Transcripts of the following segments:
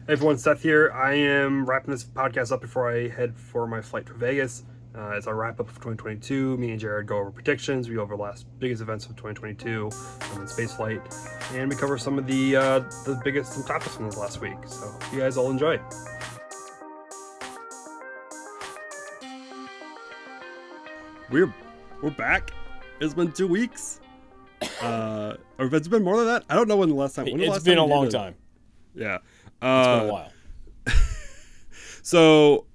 Hey everyone, Seth here. I am wrapping this podcast up before I head for my flight to Vegas. It's our wrap up of 2022. Me and Jared go over predictions. We go over the last biggest events of 2022 in spaceflight, and we cover some of the biggest topics from this last week. So hope you guys all enjoy. We're back. It's been 2 weeks. Or if it's been more than that, I don't know when the last time. It's been a long time. Yeah. It's been a while. So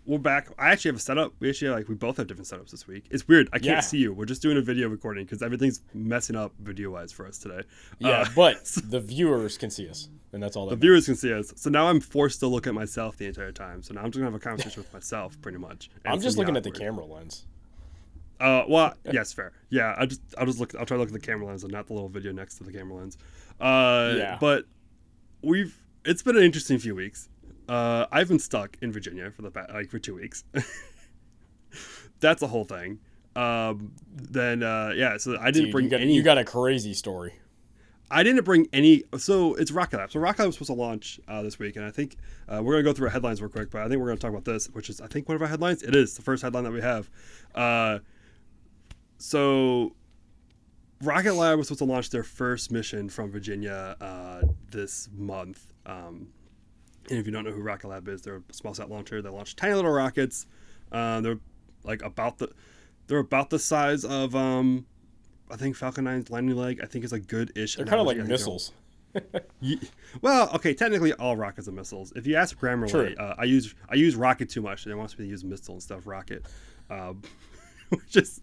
we're back. I actually have a setup. We both have different setups this week. It's weird. I can't see you. We're just doing a video recording because everything's messing up video wise for us today. Yeah, but the viewers can see us, and that's all. The viewers can see us. So now I'm forced to look at myself the entire time. So now I'm just gonna have a conversation with myself, pretty much. I'm just looking at the camera lens. Well, yes, fair. Yeah, I'll try to look at the camera lens and not the little video next to the camera lens. But it's been an interesting few weeks. I've been stuck in Virginia for 2 weeks. That's a whole thing. So I didn't bring any. You got a crazy story. I didn't bring any. So it's Rocket Lab. So Rocket Lab was supposed to launch this week, and I think we're gonna go through our headlines real quick. But I think we're gonna talk about this, which is I think one of our headlines. It is the first headline that we have. So Rocket Lab was supposed to launch their first mission from Virginia this month. And if you don't know who Rocket Lab is, they're a small sat launcher. They launch tiny little rockets. They're about the size of I think Falcon 9's landing leg. I think it's a good-ish. They're kind of like missiles. Well, okay, technically all rockets are missiles. If you ask Grammarly, I use rocket too much. They want me to use missile instead of rocket, which is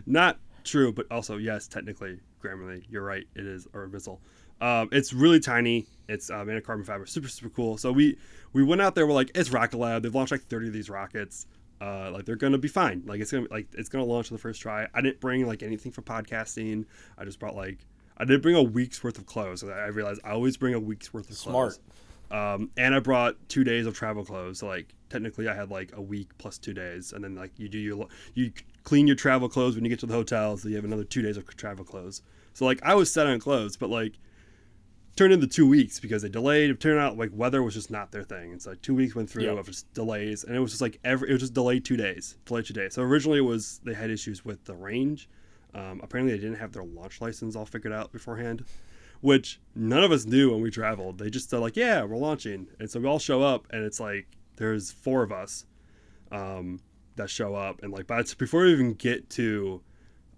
not true. But also, yes, technically Grammarly, you're right. It is a missile. It's really tiny. It's made of carbon fiber. Super, super cool. So we went out there. We're like, it's Rocket Lab. They've launched like 30 of these rockets. They're gonna be fine. It's gonna launch on the first try. I didn't bring anything for podcasting. I just brought I did bring a week's worth of clothes. I realized I always bring a week's worth of clothes. Smart. And I brought 2 days of travel clothes. So technically I had a week plus 2 days. And then you clean your travel clothes when you get to the hotel. So you have another 2 days of travel clothes. So I was set on clothes, but turned into 2 weeks because they delayed. It turned out weather was just not their thing. It's 2 weeks went through of just delays, and it was just it was just delayed 2 days. So originally they had issues with the range. Apparently they didn't have their launch license all figured out beforehand, which none of us knew when we traveled. They just said yeah, we're launching, and so we all show up, and it's there's 4 of us that show up, and before we even get to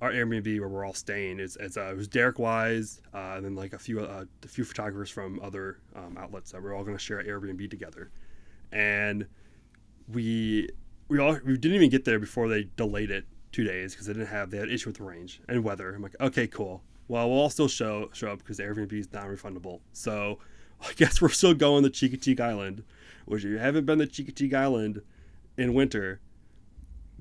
our Airbnb where we're all staying, it was Derek Wise, and then a few photographers from other outlets that we're all going to share an Airbnb together, and we didn't even get there before they delayed it 2 days because they had issue with the range and weather. I'm like, okay, cool. Well, we'll all still show up because the Airbnb is non-refundable. So I guess we're still going to Cheek Island, which if you haven't been to Cheek Island in winter,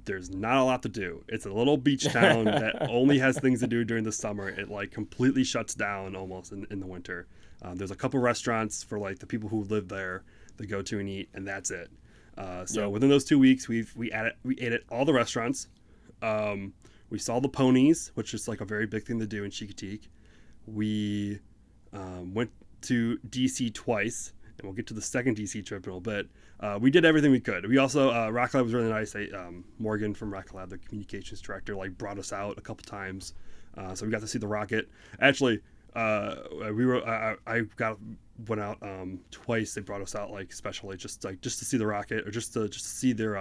there's not a lot to do. It's a little beach town that only has things to do during the summer. It completely shuts down almost in the winter. There's a couple restaurants for the people who live there that go to and eat, and that's it. Within those 2 weeks, we ate at all the restaurants. We saw the ponies, which is a very big thing to do in Cheek. We went to DC twice, and we'll get to the second DC trip in a little bit. We did everything we could. We also, Rocket Lab was really nice. Morgan from Rocket Lab, the communications director, brought us out a couple times. So we got to see the rocket. Actually, I went out twice. They brought us out especially just to see the rocket or just to see their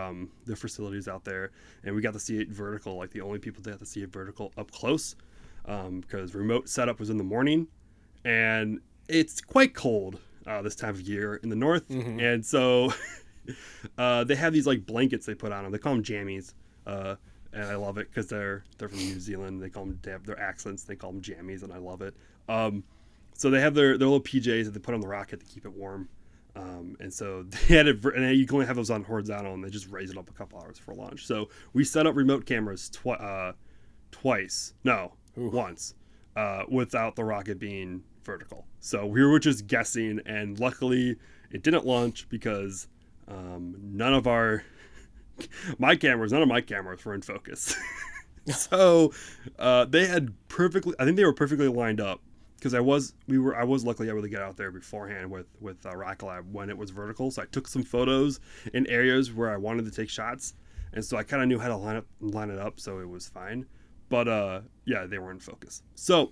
facilities out there. And we got to see it vertical, the only people that got to see it vertical up close, because remote setup was in the morning, and it's quite cold this time of year in the north. Mm-hmm. And so they have these blankets they put on them. They call them jammies, and I love it because they're from New Zealand. They have their accents. They call them jammies, and I love it. So they have their little PJs that they put on the rocket to keep it warm. And so they had it, and you can only have those on horizontal, and they just raise it up a couple hours for launch. So we set up remote cameras once, without the rocket being vertical. So we were just guessing, and luckily it didn't launch because none of my cameras were in focus. So they had I think they were perfectly lined up because I was luckily able to get out there beforehand with Rocket Lab when it was vertical. So I took some photos in areas where I wanted to take shots, and so I kind of knew how to line it up, so it was fine. But yeah, they were in focus. So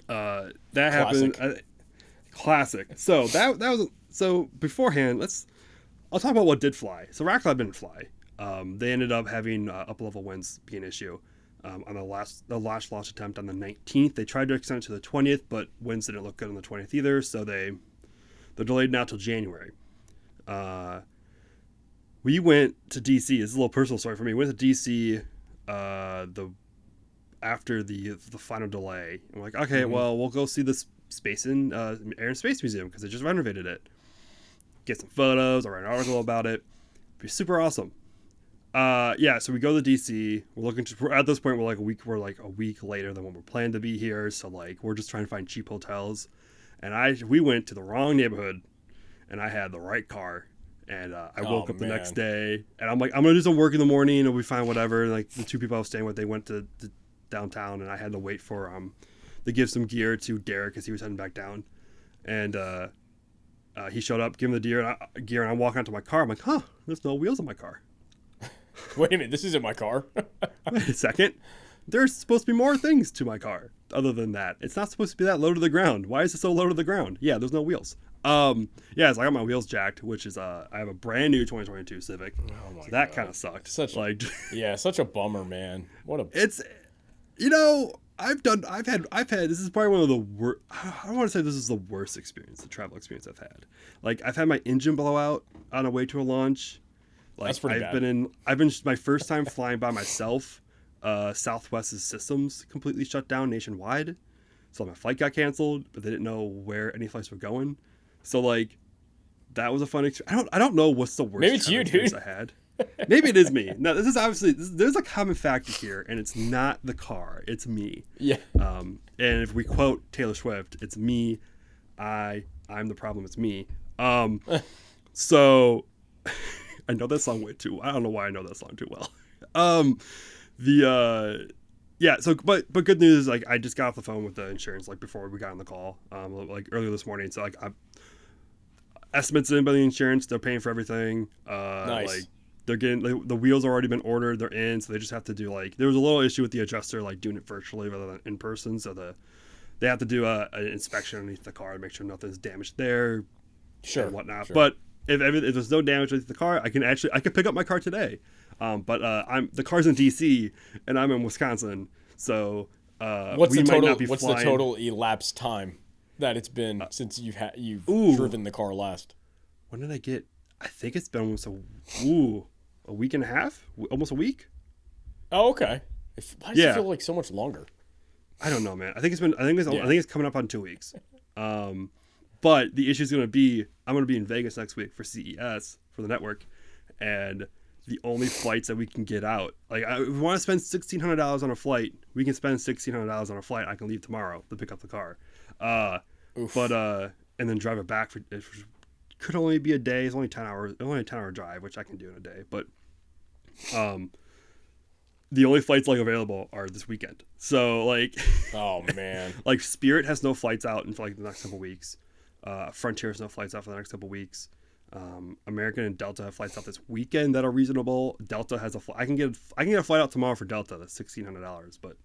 that happened. Classic. So that was so beforehand. I'll talk about what did fly. So Rocket Lab didn't fly. They ended up having up-level winds be an issue. On the last launch attempt on the 19th, they tried to extend it to the 20th, but winds didn't look good on the 20th either, so they're delayed now till January. We went to DC. This is a little personal story for me. We went to DC after the final delay. I'm like, okay, well, we'll go see this Air and Space Museum because they just renovated it. Get some photos. I'll write an article about it. It'd be super awesome. Yeah, so we go to DC. We're at this point we're like a week later than when we're planning to be here. So like we're just trying to find cheap hotels, and we went to the wrong neighborhood, and I had the right car, and I woke up the next day, and I'm like, I'm gonna do some work in the morning, and we'll be fine, whatever. And like the two people I was staying with, they went to downtown, and I had to wait for to give some gear to Derek as he was heading back down, and he showed up, gave him the gear, and I walk onto my car. I'm like, huh, there's no wheels on my car. Wait a minute, this isn't my car. Wait a second. There's supposed to be more things to my car other than that. It's not supposed to be that low to the ground. Why is it so low to the ground? Yeah, there's no wheels. Yeah, so I got my wheels jacked, which is I have a brand new 2022 Civic. Oh my so that kind of sucked. Such a bummer, man. It's I've had this is probably one of the worst. I don't want to say this is the worst the travel experience I've had. Like I've had my engine blow out on the way to a launch. Like, that's pretty bad. I've been my first time flying by myself. Southwest's systems completely shut down nationwide, so my flight got canceled. But they didn't know where any flights were going. So like, that was a fun experience. I don't know what's the worst. Maybe it's you, dude. I had. Maybe it is me. No, this is obviously there's a common factor here, and it's not the car. It's me. Yeah. And if we quote Taylor Swift, it's me. I'm the problem. It's me. So. I know that song way too. I don't know why I know that song too well. Yeah. So, but good news is like I just got off the phone with the insurance like before we got on the call, like earlier this morning. So like estimates in by the insurance, they're paying for everything. Nice. Like they're getting the wheels have already been ordered. They're in, so they just have to do like there was a little issue with the adjuster like doing it virtually rather than in person. So they have to do an inspection underneath the car to make sure nothing's damaged there, sure, and whatnot. Sure. But if there's no damage to the car, I can pick up my car today. But the car's in DC and I'm in Wisconsin, so what's the total elapsed time that it's been since you've driven the car last? When did I get? I think it's been almost a week and a half, almost a week. Oh, okay. Why does it feel like so much longer? I don't know, man. I think it's coming up on 2 weeks. But the issue is going to be, I'm going to be in Vegas next week for CES for the network, and the only flights that we can get out, like if we want to spend $1,600 on a flight, we can spend $1,600 on a flight. I can leave tomorrow to pick up the car, and then drive it back it could only be a day. It's only 10 hours, only a 10-hour drive, which I can do in a day. But the only flights like available are this weekend. So like, oh man, like Spirit has no flights out in like the next couple weeks. Frontier has no flights out for the next couple weeks. American and Delta have flights out this weekend that are reasonable. Delta has I can get a flight out tomorrow for Delta. That's $1,600, but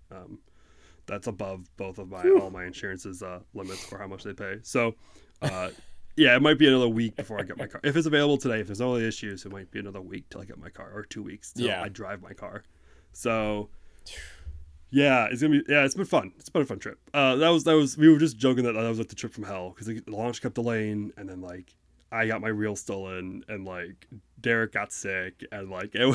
that's above both of all my insurances limits for how much they pay. So yeah, it might be another week before I get my car. If it's available today, if there's no other issues, it might be another week till I get my car, or 2 weeks till I drive my car. So yeah, it's been fun. It's been a fun trip. We were just joking that was like the trip from hell because the launch kept delaying, and then like I got my reel stolen, and like Derek got sick, and like it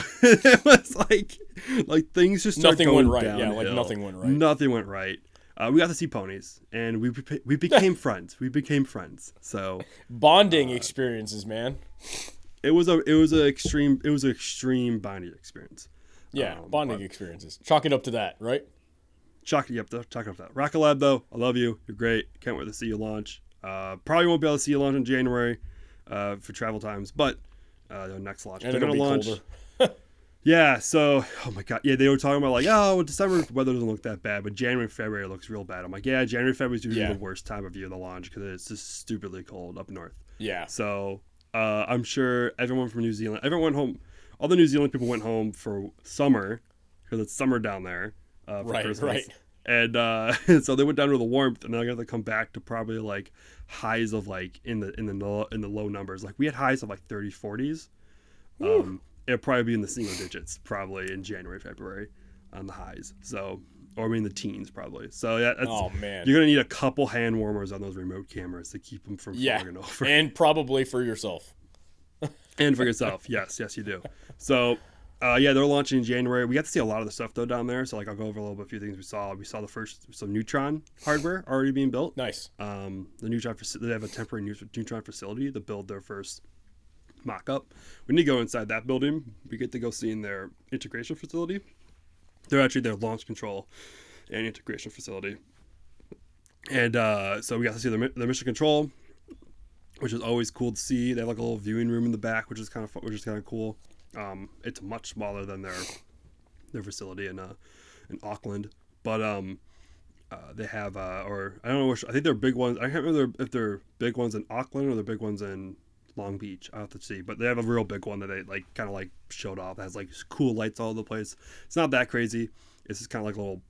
was like things just started going right. downhill. Yeah, like nothing went right. Nothing went right. We got to see ponies, and we became friends. We became friends. So bonding experiences, man. It was an extreme bonding experience. Yeah, bonding experiences. Chalk it up to that, right? Chalk it up to that. Rocket Lab, though, I love you. You're great. Can't wait to see you launch. Probably won't be able to see you launch in January for travel times, but the next launch. And they're going to launch. Colder. Yeah, so, oh my God. Yeah, they were talking about like, oh, December weather doesn't look that bad, but January and February looks real bad. I'm like, yeah, January, February is usually the worst time of year to launch because it's just stupidly cold up north. Yeah. So I'm sure everyone from New Zealand, everyone went home, all the New Zealand people went home for summer because it's summer down there for Christmas. Right. And so they went down to the warmth, and they're gonna have to come back to probably like highs of like in the low numbers. Like we had highs of like 30s, 40s. It'll probably be in the single digits, probably in January, February, on the highs. So, or I mean the teens, probably. So yeah, oh man, you're gonna need a couple hand warmers on those remote cameras to keep them from falling over. And probably for yourself. And for yourself, yes, you do. So, they're launching in January. We got to see a lot of the stuff though down there. So like I'll go over a little bit, a few things we saw. We saw the first some Neutron hardware already being built. Nice. The Neutron they have a temporary Neutron facility to build their first mock-up. We need to go inside that building. We get to go see in their integration facility. They're actually their launch control and integration facility. And so we got to see their mission control, which is always cool to see. They have like a little viewing room in the back, which is kind of fun, which is kind of cool. It's much smaller than their facility in Auckland, but they have or I don't know which. I think they're big ones. I can't remember if they're big ones in Auckland or they're big ones in Long Beach. I have to see, but they have a real big one that they like kind of like showed off. That has like cool lights all over the place. It's not that crazy. It's just kind of like a little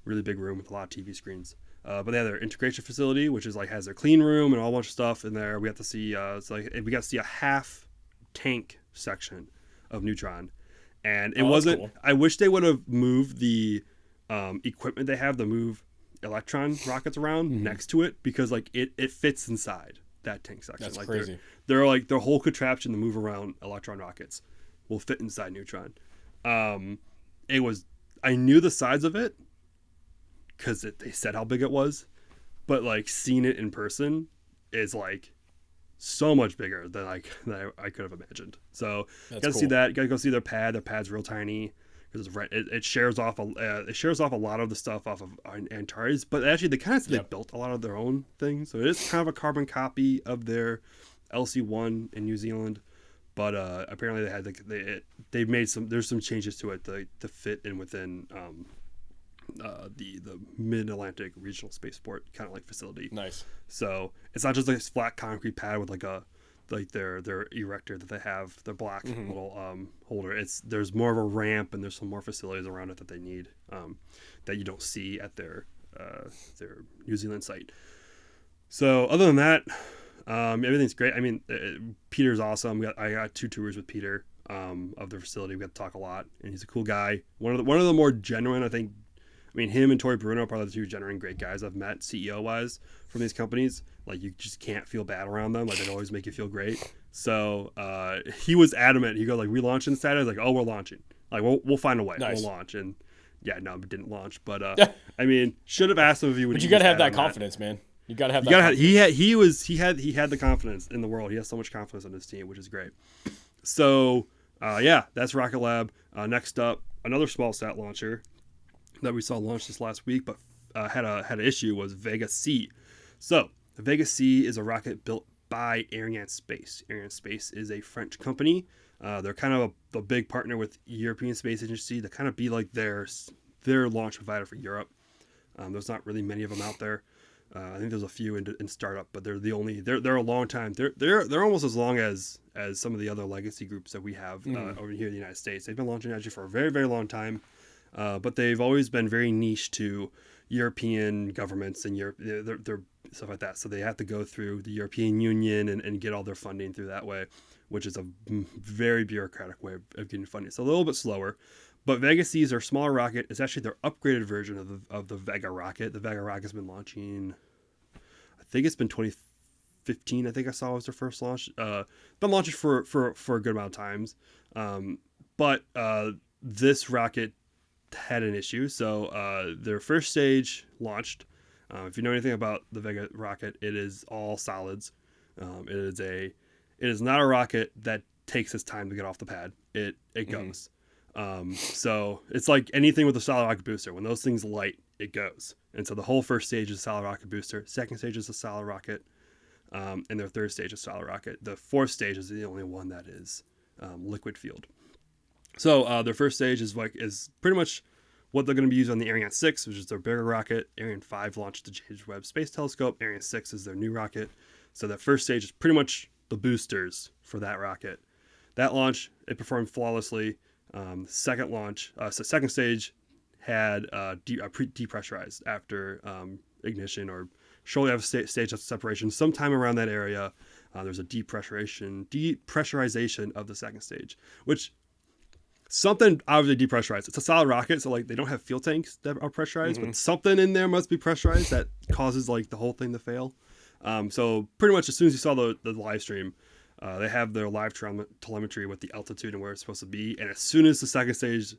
really big room with a lot of TV screens. But they have their integration facility, which is like has their clean room and a whole bunch of stuff in there. We have to see it's like we got to see a half tank section of Neutron, and it wasn't. Cool. I wish they would have moved the equipment they have to move Electron rockets around next to it, because like it fits inside that tank section. That's like crazy. They're like their whole contraption to move around Electron rockets will fit inside Neutron. It was, I knew the size of it because they said how big it was, but like seeing it in person is like so much bigger than I could have imagined. So you gotta see that. You gotta go see their pad. Their pad's real tiny because it shares off a lot of the stuff off of Antares, but actually they kind of they built a lot of their own things. So it is kind of a carbon copy of their LC1 in New Zealand, but apparently they had they've made there's some changes to it to fit in within the Mid-Atlantic Regional Spaceport kind of like facility. Nice. So it's not just like this flat concrete pad with their erector that they have, their black little holder. There's more of a ramp, and there's some more facilities around it that they need that you don't see at their New Zealand site. So other than that, everything's great. I mean, Peter's awesome. I got 2 tours with Peter of their facility. We got to talk a lot, and he's a cool guy. One of the more genuine, I think. I mean, him and Tori Bruno are probably the 2 genuine great guys I've met, CEO-wise, from these companies. Like, you just can't feel bad around them. Like, they always make you feel great. So, he was adamant. He goes, like, we launching Saturday? I was like, oh, we're launching. Like, we'll find a way. Nice. We'll launch. And, yeah, no, we didn't launch. But, I mean, should have asked him if he would. But you got to have that confidence, man. You got to have that confidence. He had the confidence in the world. He has so much confidence in his team, which is great. So, that's Rocket Lab. Next up, another small sat launcher that we saw launch this last week, but had an issue, was Vega C. So the Vega C is a rocket built by Arianespace. Arianespace is a French company. They're kind of a big partner with European Space Agency to kind of be like their launch provider for Europe. There's not really many of them out there. I think there's a few in startup, but they're the only. They're a long time. They're almost as long as some of the other legacy groups that we have over here in the United States. They've been launching actually for a very, very long time. But they've always been very niche to European governments and they're stuff like that. So they have to go through the European Union and get all their funding through that way, which is a very bureaucratic way of getting funding. It's a little bit slower. But Vega C is their smaller rocket. It's actually their upgraded version of the Vega rocket. The Vega rocket has been launching, I think it's been 2015. I think I saw was their first launch. Been launching for a good amount of times. But this rocket had an issue. So their first stage launched. If you know anything about the Vega rocket, it is all solids. It is not a rocket that takes its time to get off the pad. It goes. So it's like anything with a solid rocket booster. When those things light, it goes. And so the whole first stage is a solid rocket booster. Second stage is a solid rocket. And their third stage is solid rocket. The fourth stage is the only one that is liquid fueled. So their first stage is pretty much what they're going to be using on the Ariane 6, which is their bigger rocket. Ariane 5 launched the James Webb Space Telescope. Ariane 6 is their new rocket. So that first stage is pretty much the boosters for that rocket. That launch, it performed flawlessly. Second stage had depressurized after ignition or shortly after stage of separation. Sometime around that area, there's a depressurization of the second stage, which something obviously depressurized. It's a solid rocket, so like they don't have fuel tanks that are pressurized, but something in there must be pressurized that causes like the whole thing to fail. So pretty much as soon as you saw the live stream, they have their live telemetry with the altitude and where it's supposed to be, and as soon as the second stage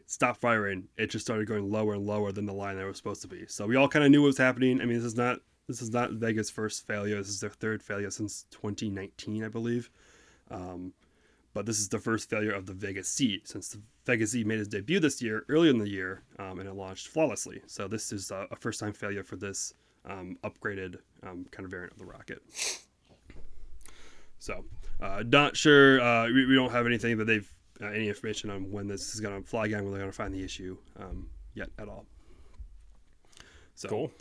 stopped firing, it just started going lower and lower than the line that it was supposed to be. So we all kind of knew what was happening. I mean, this is not Vega's first failure. This is their third failure since 2019, I believe. But this is the first failure of the Vega C, since the Vega Z made its debut this year, earlier in the year, and it launched flawlessly. So this is a first-time failure for this upgraded kind of variant of the rocket. So not sure. We don't have anything, but they've any information on when this is going to fly again, when they're going to find the issue yet at all. So cool.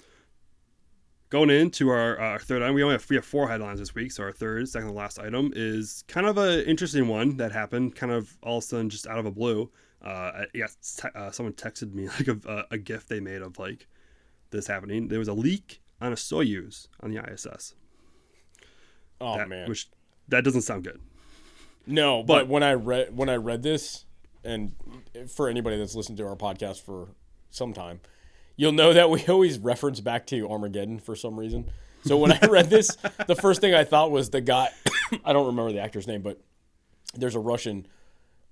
Going into our third item, we have 4 headlines this week. So our second to last item is kind of an interesting one that happened kind of all of a sudden just out of a blue. Someone texted me like a GIF they made of like this happening. There was a leak on a Soyuz on the ISS. Man, that doesn't sound good. No, but when I read this, and for anybody that's listened to our podcast for some time, you'll know that we always reference back to Armageddon for some reason. So when I read this, the first thing I thought was the guy, I don't remember the actor's name, but there's a Russian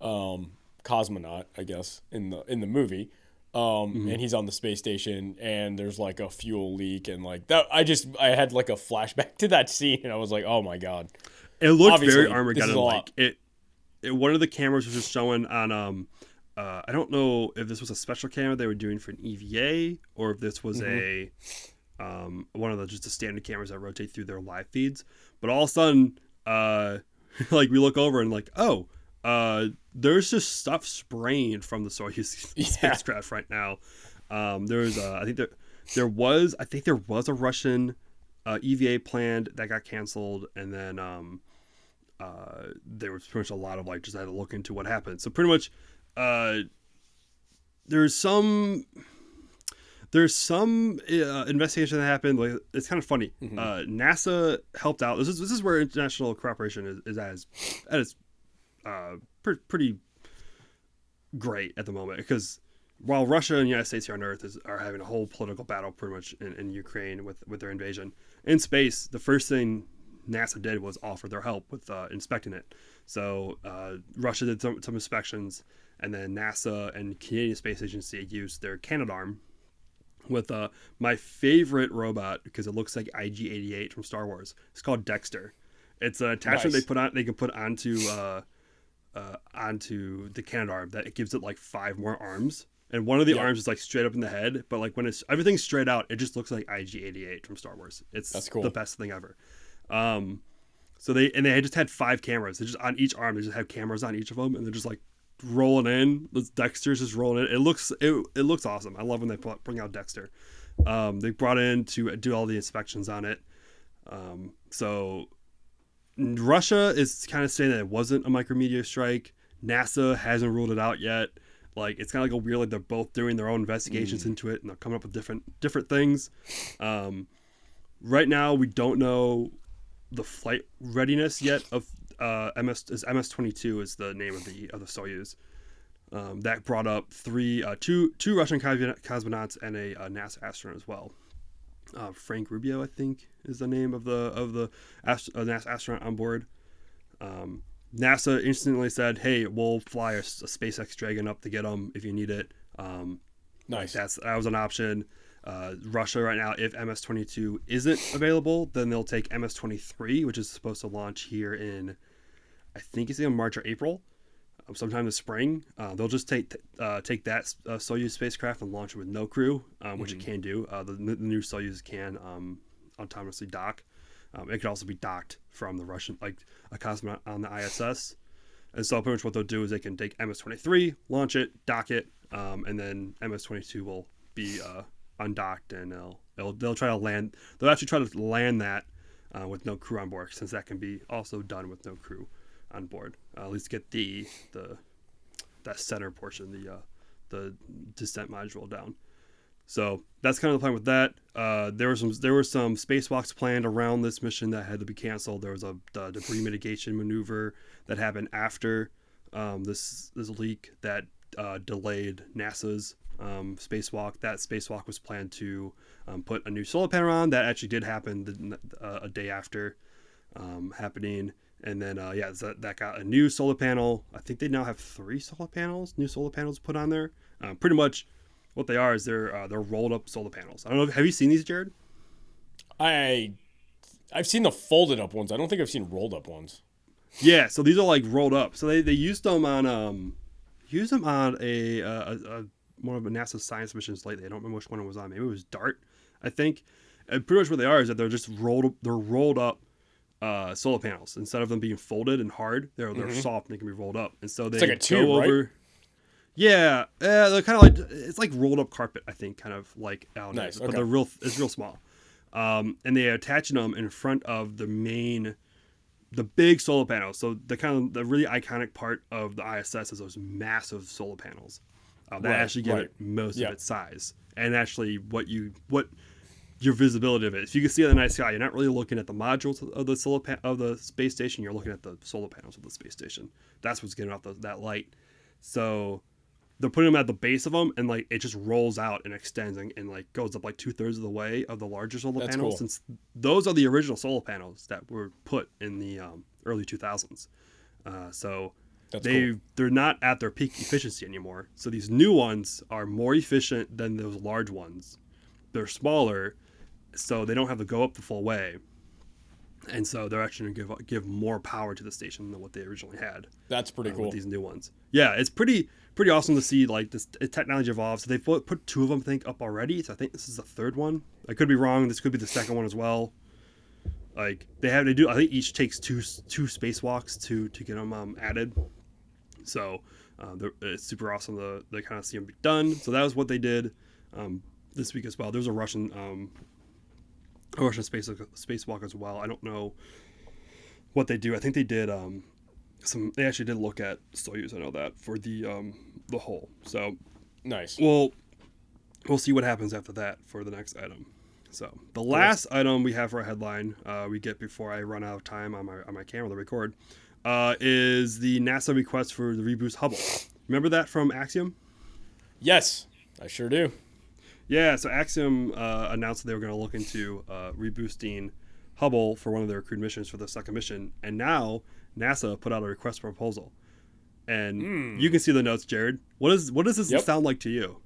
cosmonaut, I guess, in the movie. And he's on the space station, and there's like a fuel leak, and like that. I had like a flashback to that scene, and I was like, oh my God. It looked very Armageddon-like. One of the cameras was just showing on I don't know if this was a special camera they were doing for an EVA, or if this was a one of just the standard cameras that rotate through their live feeds. But all of a sudden, like we look over and like, there's just stuff spraying from the Soyuz spacecraft right now. I think there was a Russian EVA planned that got canceled, and then there was pretty much a lot of like just had to look into what happened. So pretty much there's some investigation that happened. Like, it's kind of funny. NASA helped out. This is where international cooperation is at its pretty great at the moment, because while Russia and the United States here on Earth are having a whole political battle pretty much in Ukraine with their invasion, in space, the first thing NASA did was offer their help with inspecting it. So Russia did some inspections, and then NASA and Canadian Space Agency used their Canadarm with my favorite robot, because it looks like IG-88 from Star Wars. It's called Dexter. It's an attachment they can put onto the Canadarm that it gives it like 5 more arms. And one of the arms is like straight up in the head, but like when everything's straight out, it just looks like IG-88 from Star Wars. That's cool. The best thing ever. So they just had 5 cameras. They just on each arm, they just have cameras on each of them, and they're just like rolling in. Dexter's just rolling in. It looks awesome. I love when they bring out Dexter. They brought in to do all the inspections on it. So Russia is kind of saying that it wasn't a micrometeor strike. NASA hasn't ruled it out yet. Like, it's kind of like a weird, like they're both doing their own investigations into it, and they're coming up with different things. Right now, we don't know the flight readiness yet of MS-22 is the name of the Soyuz. That brought up two Russian cosmonauts and a NASA astronaut as well. Frank Rubio, I think, is the name of the NASA astronaut on board. NASA instantly said, "Hey, we'll fly a SpaceX Dragon up to get them if you need it." Nice. That was an option. Russia right now, if MS-22 isn't available, then they'll take MS-23, which is supposed to launch here in, I think it's in March or April, sometime this spring. They'll just take that Soyuz spacecraft and launch it with no crew, which it can do. The new Soyuz can autonomously dock. It could also be docked from the Russian, like a cosmonaut on the ISS. And so pretty much what they'll do is they can take MS-23, launch it, dock it, and then MS-22 will be undocked, and they'll try to land. They'll actually try to land that with no crew on board, since that can be also done with no crew on board. At least get that center portion, the descent module down. So that's kind of the plan with that. There were some spacewalks planned around this mission that had to be canceled. There was a debris mitigation maneuver that happened after this leak that delayed NASA's spacewalk. That spacewalk was planned to put a new solar panel on. That actually did happen a day after happening. And then that got a new solar panel. I think they now have 3 new solar panels put on there. Pretty much what they are is they're rolled up solar panels. I don't know. Have you seen these, Jared? I've seen the folded up ones. I don't think I've seen rolled up ones. Yeah, so these are like rolled up. So they used them on a one of NASA's science missions lately. I don't remember which one it was on. Maybe it was DART, I think. And pretty much what they are is that they're just rolled up solar panels. Instead of them being folded and hard, they're soft and they can be rolled up. And so they it's like a tube, go over. Right? Yeah, they're kind of like, it's like rolled up carpet, I think, kind of like out. Nice, but okay. it's real small. And they're attaching them in front of the big solar panels. So the really iconic part of the ISS is those massive solar panels that actually give it most of its size, and actually what your visibility of it. If you can see it in the night sky, you're not really looking at the modules of the of the space station. You're looking at the solar panels of the space station. That's what's getting off that light. So they're putting them at the base of them, and like it just rolls out and extends and like goes up like 2/3 of the way of the larger solar That's panels. cool. Since those are the original solar panels that were put in the early 2000s. So they're not at their peak efficiency anymore. So these new ones are more efficient than those large ones. They're smaller, so they don't have to go up the full way. And so they're actually going to give more power to the station than what they originally had. That's pretty cool. With these new ones. Yeah, it's pretty awesome to see like this technology evolve. So they've put 2 of them, I think, up already. So I think this is the 3rd one. I could be wrong. This could be the 2nd one as well. Like they do. I think each takes two spacewalks to get them added. So it's super awesome to kind of see them be done. So that was what they did this week as well. There's a Russian spacewalk as well. I don't know what they do. I think they did they actually did look at Soyuz. I know that for the hull. So nice. We'll see what happens after that for the next item. So the last item we have for a headline we get before I run out of time on my camera to record is the NASA request for the Reboost Hubble. Remember that from Axiom? Yes, I sure do. Yeah, so Axiom announced that they were going to look into reboosting Hubble for one of their crewed missions for the 2nd mission, and now NASA put out a request for proposal. And you can see the notes, Jared. What does this sound like to you?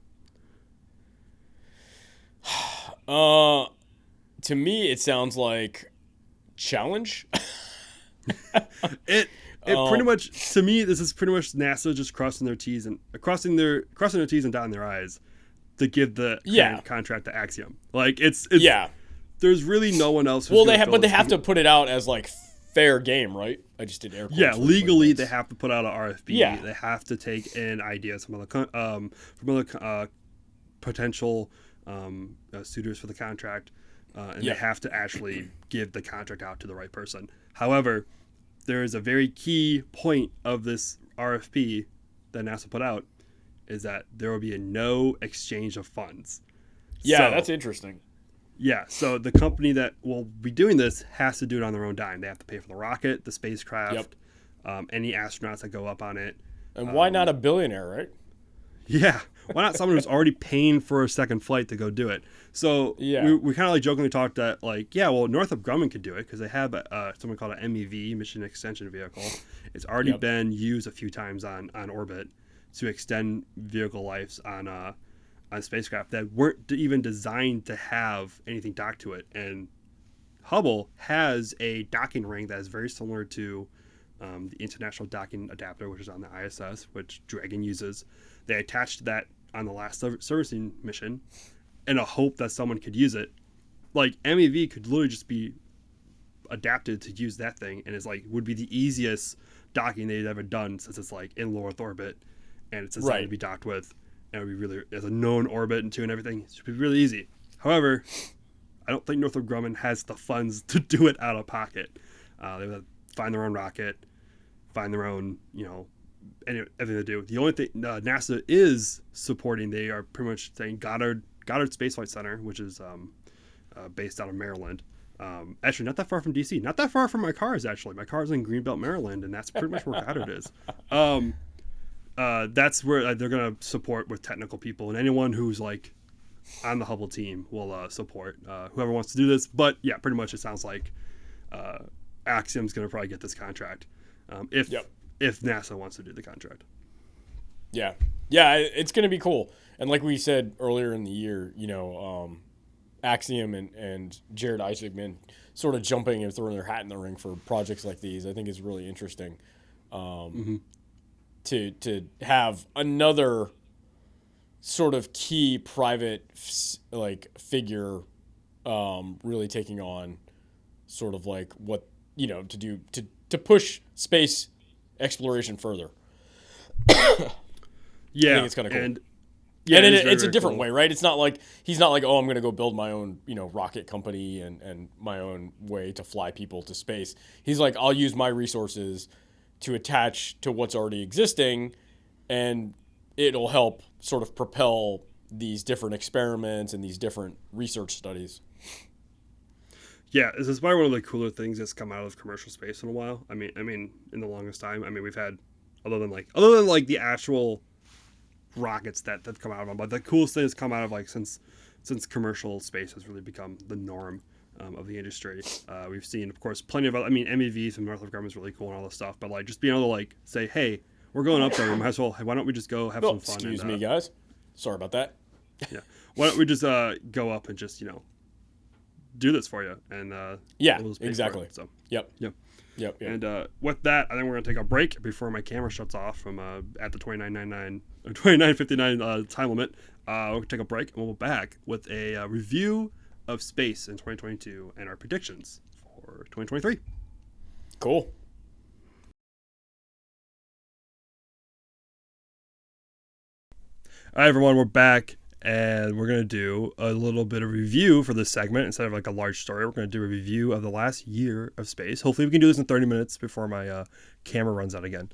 To me, it sounds like challenge. It pretty much, to me, this is pretty much NASA just crossing their T's and dotting their I's to give the contract to Axiom. Like it's there's really no one else. Well, they have to put it out as like fair game, right? I just did air quotes. Yeah, legally they have to put out an RFP. Yeah. They have to take in ideas from other potential suitors for the contract, and they have to actually give the contract out to the right person. However, there is a very key point of this RFP that NASA put out, is that there will be no exchange of funds. Yeah, that's interesting. Yeah, so the company that will be doing this has to do it on their own dime. They have to pay for the rocket, the spacecraft, any astronauts that go up on it. And why not a billionaire, right? Yeah, why not someone who's already paying for a second flight to go do it? So we kind of like jokingly talked that like, Northrop Grumman could do it because they have something called an MEV, Mission Extension Vehicle. It's already been used a few times on orbit to extend vehicle lives on spacecraft that weren't even designed to have anything docked to it. And Hubble has a docking ring that is very similar to the International Docking Adapter, which is on the ISS, which Dragon uses. They attached that on the last servicing mission in a hope that someone could use it. Like MEV could literally just be adapted to use that thing, and it's like would be the easiest docking they'd ever done, since it's like in low Earth orbit and it's designed to be docked with, and it would be really, as a known orbit and and everything, it should be really easy. However, I don't think Northrop Grumman has the funds to do it out of pocket. They would find their own rocket, find their own, everything to do. The only thing NASA is supporting, they are pretty much saying Goddard Space Flight Center, which is based out of Maryland. Actually, not that far from DC. Not that far from my cars, actually. My car's in Greenbelt, Maryland, and that's pretty much where Goddard is. That's where they're going to support with technical people, and anyone who's like on the Hubble team will support whoever wants to do this. But yeah, pretty much it sounds like Axiom's going to probably get this contract if NASA wants to do the contract. Yeah, it's going to be cool. And like we said earlier in the year, Axiom and Jared Isaacman sort of jumping and throwing their hat in the ring for projects like these, I think is really interesting. To have another sort of key private figure really taking on sort of like what to do to push space exploration further. Yeah, I think it's kind of cool. And it's a different way, right? It's not like he's not like, oh, I'm going to go build my own, rocket company and my own way to fly people to space. He's like, I'll use my resources to attach to what's already existing, and it'll help sort of propel these different experiments and these different research studies. Yeah, this is probably one of the cooler things that's come out of commercial space in a while. I mean, in the longest time. I mean, we've had other than the actual rockets that have come out of them, but the coolest thing that's come out of since commercial space has really become the norm of the industry. We've seen, of course, plenty of MEVs from Northrop Grumman is really cool and all this stuff, but just being able to say, hey, we're going up there, we might as well, why don't we just go have some fun? Excuse me, guys. Sorry about that. Yeah. Why don't we just go up and just do this for you? And exactly. So Yep. And with that, I think we're gonna take a break before my camera shuts off from at the 29:59 time limit. We'll take a break and we'll be back with a review of space in 2022 and our predictions for 2023. Cool. All right, everyone, we're back. And we're going to do a little bit of review for this segment. Instead of a large story, we're going to do a review of the last year of space. Hopefully we can do this in 30 minutes before my camera runs out again.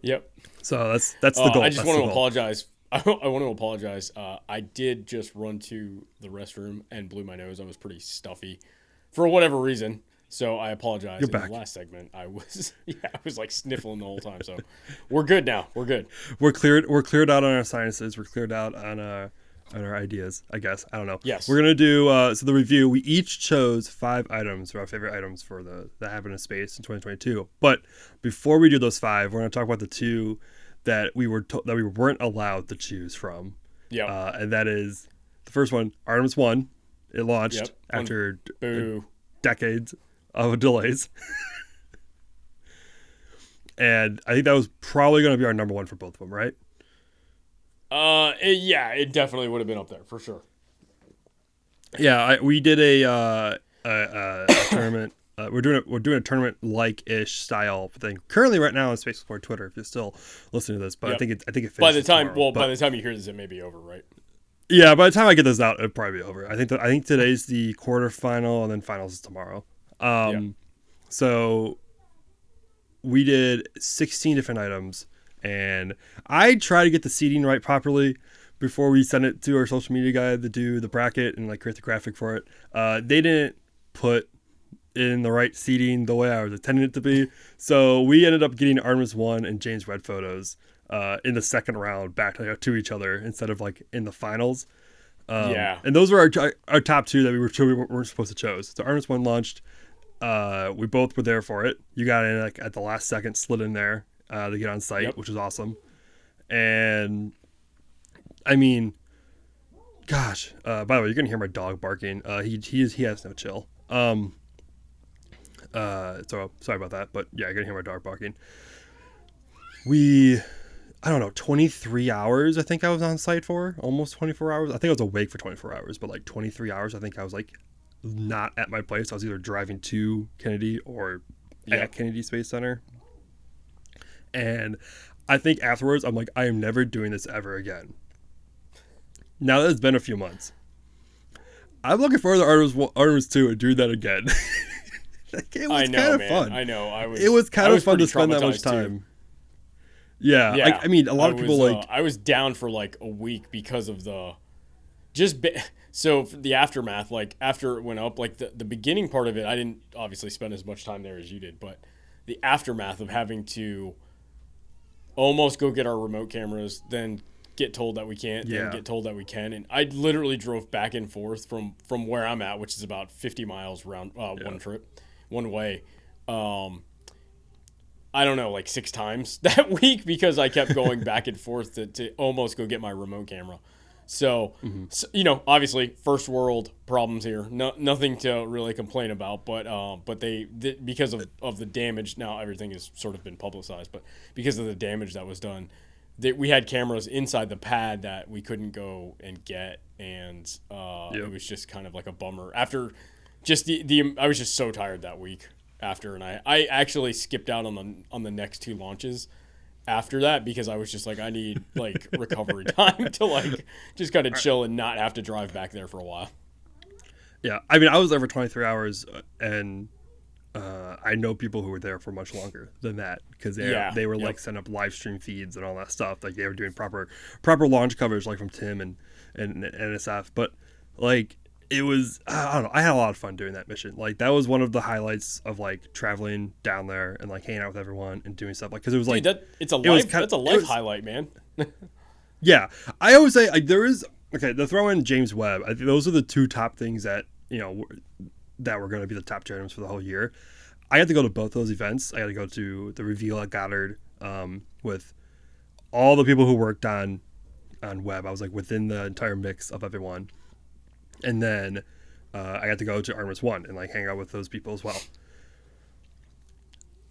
Yep. So that's the goal. I just want to apologize. I want to apologize. I did just run to the restroom and blew my nose. I was pretty stuffy for whatever reason. So I apologize. You're back. The last segment, I was sniffling the whole time. So we're good now. We're good. We're cleared out on our sciences. We're cleared out on our ideas, I guess. I don't know. Yes. We're gonna do so the review. We each chose 5 items, or our favorite items for the happened in space in 2022. But before we do those 5, we're gonna talk about the 2 that we weren't allowed to choose from. Yeah. And that is the first one, Artemis 1. It launched after decades of delays. And I think that was probably going to be our number 1 for both of them, right? It definitely would have been up there for sure. Yeah, we did a tournament. We're doing a tournament like-ish style thing currently right now on Space Explorer Twitter. If you're still listening to this, but I think it finishes by the time tomorrow, by the time you hear this, it may be over, right? Yeah, by the time I get this out, it'll probably be over. I think today's the quarterfinal, and then finals is tomorrow. So we did 16 different items, and I try to get the seating right properly before we send it to our social media guy to do the bracket and create the graphic for it. They didn't put in the right seating the way I was intending it to be, so we ended up getting Artemis 1 and James Webb photos in the second round back to each other instead of in the finals. And those were our top 2 that we weren't supposed to choose. So Artemis 1 launched. We both were there for it. You got in at the last second, slid in there to get on site, which was awesome. And I mean, gosh. By the way, you're gonna hear my dog barking. He has no chill. So sorry about that, but yeah, you're gonna hear my dog barking. I don't know, 23 hours I think I was on site for, almost 24 hours. I think I was awake for 24 hours, but 23 hours I think I was not at my place. I was either driving to Kennedy or at Kennedy Space Center. And I think afterwards, I'm like, I am never doing this ever again. Now that it's been a few months, I'm looking forward to Artemis 2 and doing that again. It was kind of fun. I know. It was kind of fun to spend that much time. Too. Yeah. I mean, a lot of people I was down for like a week because of so for the aftermath, like after it went up, like the beginning part of it, I didn't obviously spend as much time there as you did, but the aftermath of having to almost go get our remote cameras, then get told that we can't, then get told that we can. And I literally drove back and forth from where I'm at, which is about 50 miles round one way. I don't know, like 6 times that week because I kept going back and forth to almost go get my remote camera. So, obviously first world problems here, nothing to really complain about, but they because of the damage, now everything has sort of been publicized, but because of the damage that was done, we had cameras inside the pad that we couldn't go and get, and it was just kind of like a bummer after just I was just so tired that week after, and I actually skipped out on the next 2 launches after that because I was just like, I need like recovery time to like just kind of chill and not have to drive back there for a while. Yeah, I mean, I was there for 23 hours, and I know people who were there for much longer than that because they were like setting up live stream feeds and all that stuff. Like they were doing proper launch coverage, like from Tim and NSF. But like it was, I don't know, I had a lot of fun doing that mission. Like that was one of the highlights of like traveling down there and like hanging out with everyone and doing stuff. Like because it was like that's a life highlight, man. Yeah, I always say like there is the throw in James Webb. I think those are the 2 top things that that were going to be the top items for the whole year. I had to go to both those events. I had to go to the reveal at Goddard with all the people who worked on Webb. I was like within the entire mix of everyone. And then I got to go to Artemis 1 and like hang out with those people as well.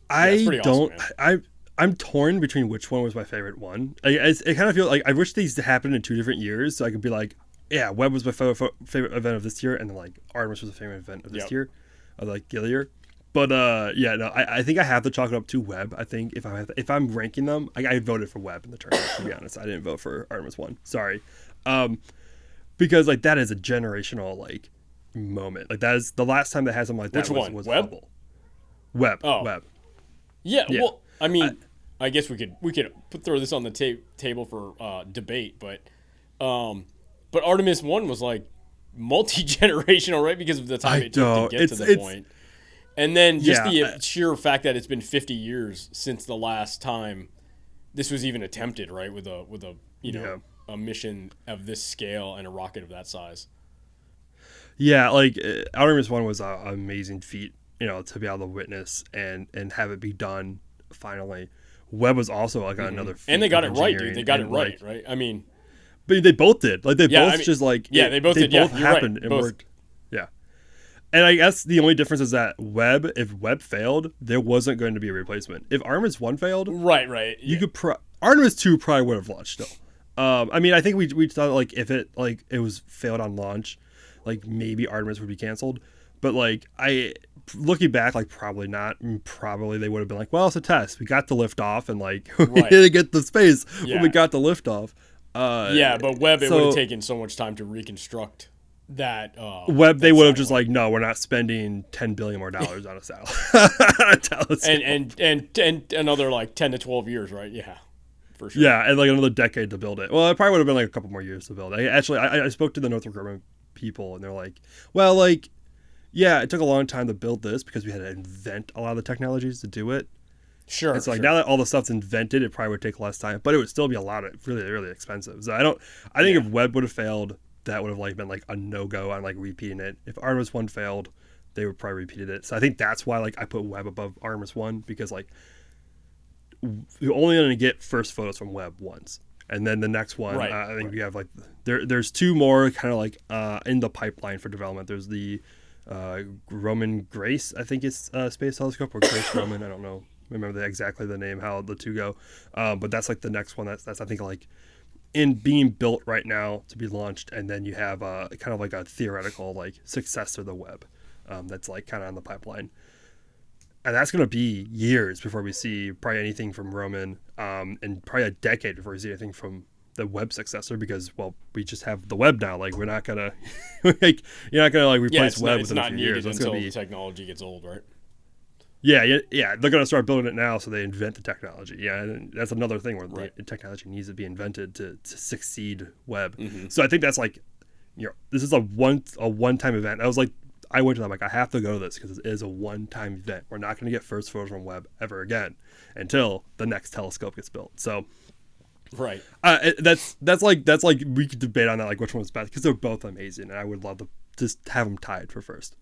I'm torn between which one was my favorite one. I kind of feel like I wish these happened in 2 different years so I could be like, yeah, Webb was my favorite event of this year, and then like Artemis was the favorite event of this year, of like the other year. But I think I have to chalk it up to Webb. I think if I'm ranking them, I voted for Webb in the tournament. To be honest, I didn't vote for Artemis 1. Sorry, because like that is a generational like moment. Like that is the last time that had something like that. Which one? Was Webb? Hubble. Webb. Oh. Webb. Yeah. Well, I mean, I guess we could throw this on the table for debate, but Artemis 1 was like multi-generational, right? Because of the time it took to get to the point. And then just the sheer fact that it's been 50 years since the last time this was even attempted, right? With a a mission of this scale and a rocket of that size. Yeah, like Artemis 1 was an amazing feat, to be able to witness and have it be done finally. Webb was also like another feat. And they got it right, dude. They got it right, right? I mean, but they both did. Like they both just like they both did. Both happened and worked. Yeah. And I guess the only difference is that if Webb failed, there wasn't going to be a replacement. If Artemis 1 failed, right, you could Artemis 2 probably would have launched still. I mean, I think we thought like if it was failed on launch, like maybe Artemis would be canceled. But like looking back, like probably not. Probably they would have been like, well, it's a test. We got the lift off, and like we didn't get the space when we got the lift off. But Webb, it would have taken so much time to reconstruct that. Webb, they would have just like, no, we're not spending $10 billion more on a satellite. and another like 10 to 12 years, right? Yeah, for sure. Yeah, and like another decade to build it. Well, it probably would have been like a couple more years to build it. I spoke to the Northrop Grumman people, and they're like, well, like, yeah, it took a long time to build this because we had to invent a lot of the technologies to do it. Sure. It's like now that all the stuff's invented, it probably would take less time, but it would still be a lot of really, really expensive. So I think if Webb would have failed, that would have like been like a no-go on like repeating it. If Artemis 1 failed, they would probably repeated it. So I think that's why like I put Webb above Artemis 1 because like you're only going to get first photos from Webb once. And then the next one, I think we have like there's 2 more kind of like in the pipeline for development. There's the Roman Grace, I think it's space telescope, or Grace Roman, I don't know. Remember exactly the name, how the 2 go. But that's like the next one. That's I think like in being built right now to be launched, and then you have kind of like a theoretical like successor to the web that's like kind of on the pipeline. And that's going to be years before we see probably anything from Roman, and probably a decade before we see anything from the web successor, because, well, we just have the web now. Like, we're not going to, like, you're not going to, like, replace web within a few years. It's not needed until the technology gets old, right? Yeah. They're going to start building it now, so they invent the technology. Yeah, and that's another thing where the technology needs to be invented to succeed web. Mm-hmm. So I think that's, like, this is a one-time event. I went to them like, I have to go to this because it is a one-time event. We're not going to get first photos from web ever again until the next telescope gets built. So, right. That's like we could debate on that, like which one was best, because they're both amazing, and I would love to just have them tied for first.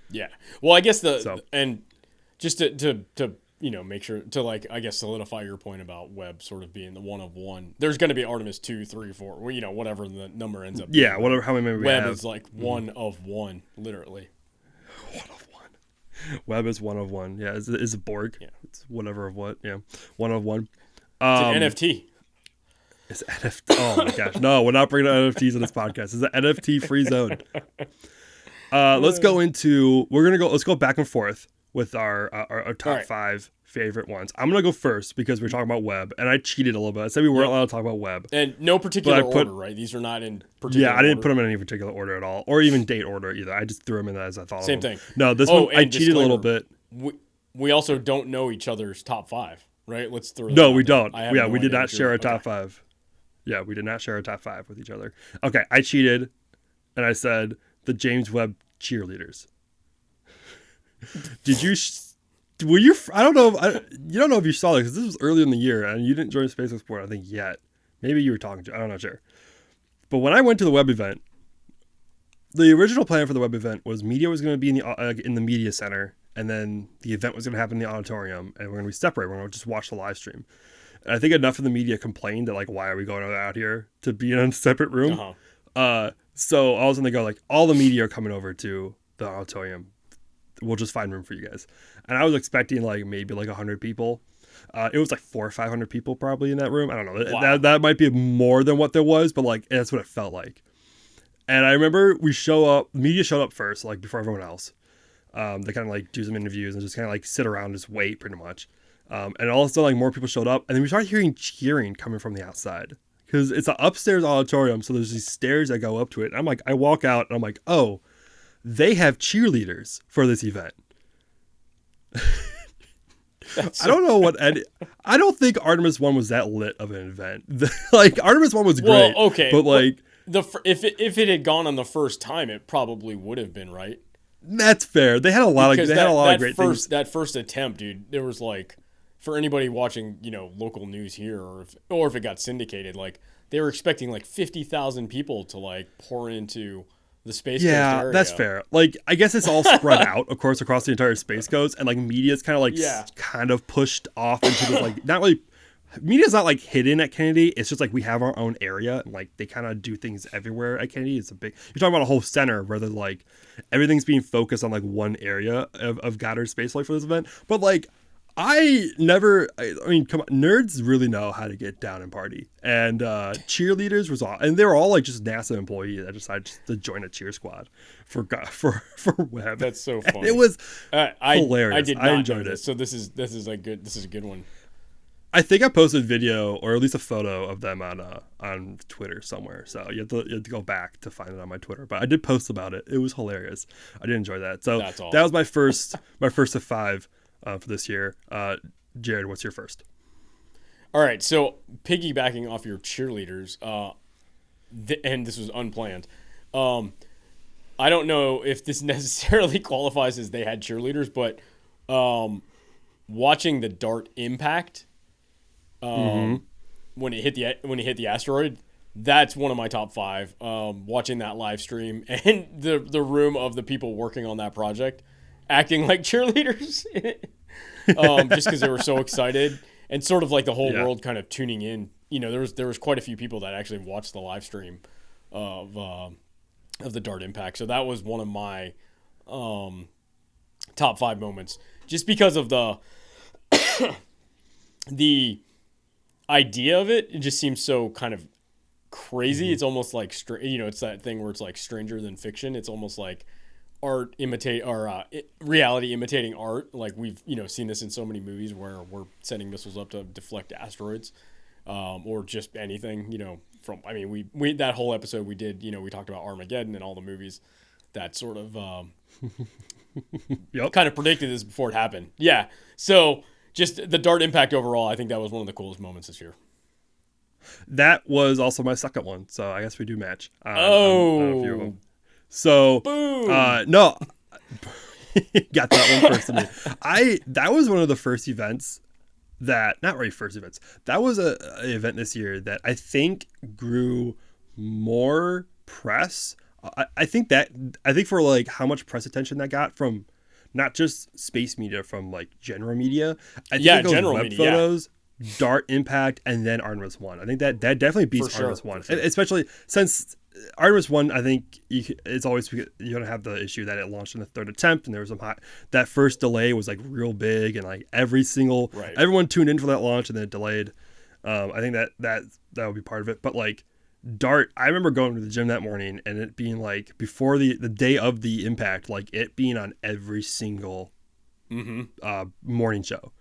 Yeah. Well, I guess and just to make sure to, like, I guess solidify your point about web sort of being the one of one. There's going to be Artemis 2, 3, 4, whatever the number ends up being. Yeah, whatever, how many we have. Web is like one of one, literally. One of one. Web is one of one. Yeah, is a Borg. Yeah. It's whatever of what. Yeah. One of one. It's an NFT. It's NFT. Oh my gosh. No, we're not bringing NFTs in this podcast. It's an NFT free zone. Let's go back and forth with our top 5 favorite ones. I'm going to go first because we're talking about web, and I cheated a little bit. I said we weren't allowed to talk about web. And no particular order, right? These are not in particular order. Yeah, I didn't put them in any particular order at all, or even date order either. I just threw them in as I thought Same of them. thing. No, this one, I cheated a little bit. We also don't know each other's top 5, right? Let's throw that No, we don't. Yeah, we did not share our top 5. Yeah, we did not share our top 5 with each other. Okay, I cheated, and I said the James Webb cheerleaders. Did you? Were you? I don't know. You don't know if you saw this, because this was early in the year, and you didn't join SpaceX Board, I think, yet. Maybe you were talking to. I'm not sure. But when I went to the web event, the original plan for the web event was media was going to be in the media center, and then the event was going to happen in the auditorium, and we're going to be separated. We're going to just watch the live stream. And I think enough of the media complained that, like, why are we going out here to be in a separate room? Uh-huh. So all of a sudden they go, like, all the media are coming over to the auditorium. We'll just find room for you guys. And I was expecting like maybe like 100 people. It was like 400 or 500 people probably in that room. I don't know. Wow. That might be more than what there was, but like that's what it felt like. And I remember media showed up first, like before everyone else. They kind of like do some interviews and just kind of like sit around and just wait pretty much. And all of a sudden like more people showed up, and then we started hearing cheering coming from the outside, because it's an upstairs auditorium. So there's these stairs that go up to it. And I'm like, I walk out and I'm like, oh, they have cheerleaders for this event. I don't know I don't think Artemis 1 was that lit of an event. Like Artemis 1 was great. Well, okay, but like if it had gone on the first time, it probably would have been, right. That's fair. They had a lot of great things. That first attempt, dude, there was like, for anybody watching, local news here, or if it got syndicated, like they were expecting like 50,000 people to like pour into the Space Coast area. Yeah, that's fair. Like, I guess it's all spread out, of course, across the entire Space Coast, and like media's kind of like kind of pushed off into this, like, not really. Media's not like hidden at Kennedy. It's just like we have our own area, and like they kind of do things everywhere at Kennedy. It's you're talking about a whole center where there's like everything's being focused on like one area of Goddard Space Flight for this event. But like, I mean, come on, nerds really know how to get down and party. And cheerleaders and they were all like just NASA employees that decided to join a cheer squad for web. That's so funny. And it was hilarious. I did not enjoyed it. it. So this is a good one. I think I posted video, or at least a photo of them on Twitter somewhere. So you have to go back to find it on my Twitter. But I did post about it. It was hilarious. I did enjoy that. So that's awesome. That was my first of 5 for this year. Jared, what's your first? All right. So piggybacking off your cheerleaders, and this was unplanned. I don't know if this necessarily qualifies as they had cheerleaders, but watching the DART impact. When it hit the asteroid, that's one of my top 5. Watching that live stream and the room of the people working on that project acting like cheerleaders, just because they were so excited, and sort of like the whole world kind of tuning in. There was quite a few people that actually watched the live stream of the DART impact. So that was one of my top 5 moments, just because of the idea of it just seems so kind of crazy. It's almost like it's that thing where it's like stranger than fiction. It's almost like art imitate or reality imitating art. Like we've seen this in so many movies where we're sending missiles up to deflect asteroids, or just anything. We that whole episode we did. We talked about Armageddon and all the movies that sort of kind of predicted this before it happened. Yeah. So just the DART impact overall, I think that was one of the coolest moments this year. That was also my second one, so I guess we do match. On a few of them. So, boom. No, got that one first to me. That was one of the first events that, not really first events. That was an event this year that I think grew more press. I think for like how much press attention that got from not just space media, from like general media. I think it goes general web media, photos. DART impact, and then Artemis 1. I think that definitely beats Artemis 1. Sure. Especially since Artemis 1, I think it's always, you're going to have the issue that it launched in the third attempt, and there was that first delay was like real big, and like everyone tuned in for that launch, and then it delayed. I think that would be part of it. But like DART, I remember going to the gym that morning and it being like before the day of the impact, like it being on every single morning show.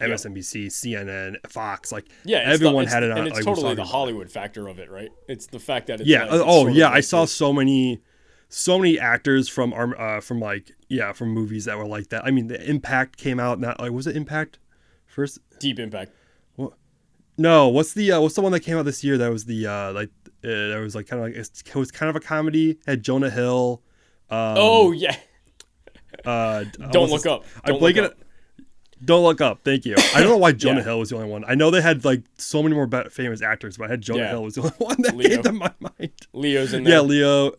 MSNBC, CNN, Fox, like everyone had it on. And it's like, totally the Hollywood factor of it, right? It's the fact that it's I saw so many actors from movies that were like that. I mean, the Impact came out. Not like, was it Impact first? Deep Impact. Well, no, what's the one that came out this year? That was that was like kind of like it was kind of a comedy. It had Jonah Hill. Don't look up. Don't look up. Thank you. I don't know why Jonah Hill was the only one. I know they had like so many more famous actors, but I had Jonah Hill was the only one that came to my mind. Leo's in there. Yeah, Leo.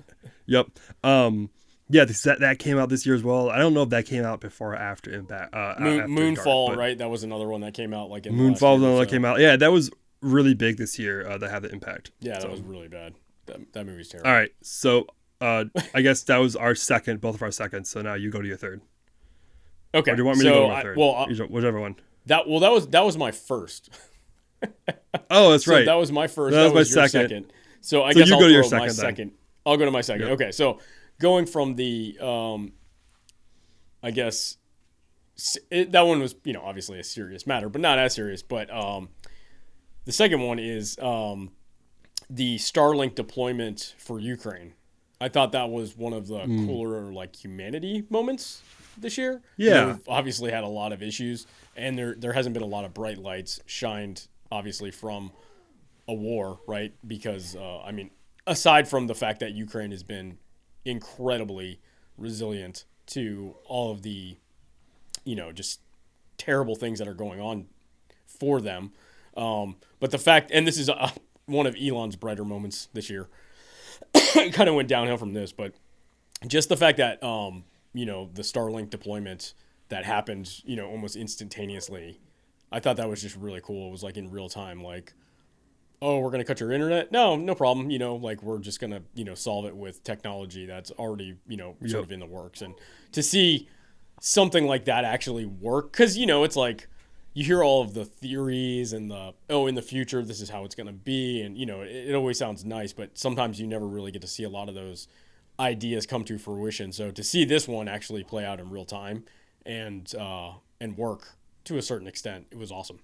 Yep. That came out this year as well. I don't know if that came out before or after Impact. Moonfall, DART, right? That was another one that came out like in Moonfall was another one that came out. Yeah, that was really big this year. That had the Impact. Yeah, that was really bad. That movie's terrible. All right, so I guess that was both of our seconds. So now you go to your third. Okay. Or do you want me to go to my third? Whichever one. That was my first. Oh, that's right. That was my first. That was my second. So I guess you I'll go to your throw my second. Second. I'll go to my second. Yep. Okay. So going from the, I guess that one was obviously a serious matter, but not as serious. But the second one is the Starlink deployment for Ukraine. I thought that was one of the cooler like humanity moments this year. Yeah. We've obviously had a lot of issues, and there hasn't been a lot of bright lights shined, obviously, from a war, right? Because, aside from the fact that Ukraine has been incredibly resilient to all of the, just terrible things that are going on for them. But the fact, and this is one of Elon's brighter moments this year, it kind of went downhill from this, but just the fact that, the Starlink deployment that happened, almost instantaneously, I thought that was just really cool. It was like in real time, like, oh, we're going to cut your internet? No problem. Like we're just going to, solve it with technology that's already, sort of in the works. And to see something like that actually work, because, it's like you hear all of the theories and in the future, this is how it's going to be. And, it always sounds nice, but sometimes you never really get to see a lot of those ideas come to fruition. So to see this one actually play out in real time and work to a certain extent, it was awesome.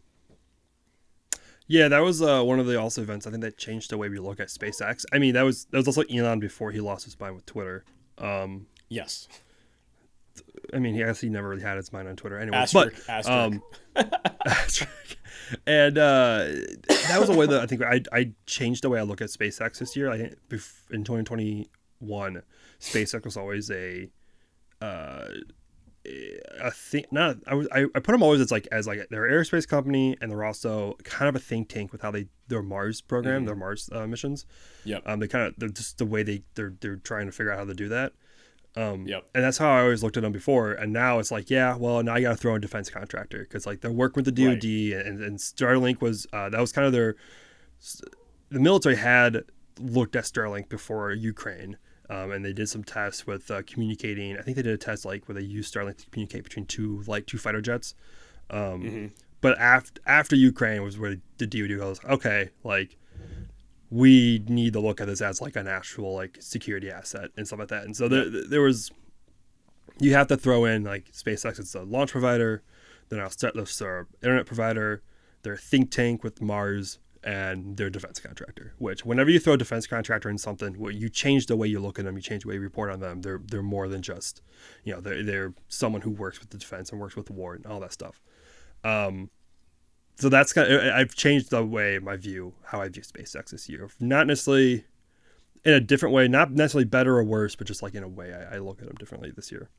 Yeah, that was one of the also events I think that changed the way we look at SpaceX. I mean, that was also Elon before he lost his mind with Twitter. Yes. I mean, he never really had his mind on Twitter anyway. Asterisk. And that was a way that I think I changed the way I look at SpaceX this year. I think in 2021, SpaceX was always a thing. I put them always as like they're an aerospace company, and they're also kind of a think tank with how their Mars program, their Mars missions. Yep. They're just the way they're trying to figure out how to do that. Yep. And that's how I always looked at them before. And now it's like, now you got to throw in defense contractor, because like they're working with the DoD, right. and Starlink was that was kind of the military had looked at Starlink before Ukraine. And they did some tests with communicating. I think they did a test like where they used Starlink to communicate between two fighter jets. but after Ukraine was where the DoD goes, okay, like we need to look at this as like an actual like security asset and stuff like that. And so there was, you have to throw in like SpaceX is a launch provider, then they're internet provider, they're a think tank with Mars, and they're a defense contractor. Which whenever you throw a defense contractor in something, well, you change the way you look at them, you change the way you report on them. They're more than just, you know, they're someone who works with the defense and works with the war and all that stuff. So that's kind of, I've changed the way how I view SpaceX this year. Not necessarily in a different way, not necessarily better or worse, but just like in a way I look at them differently this year.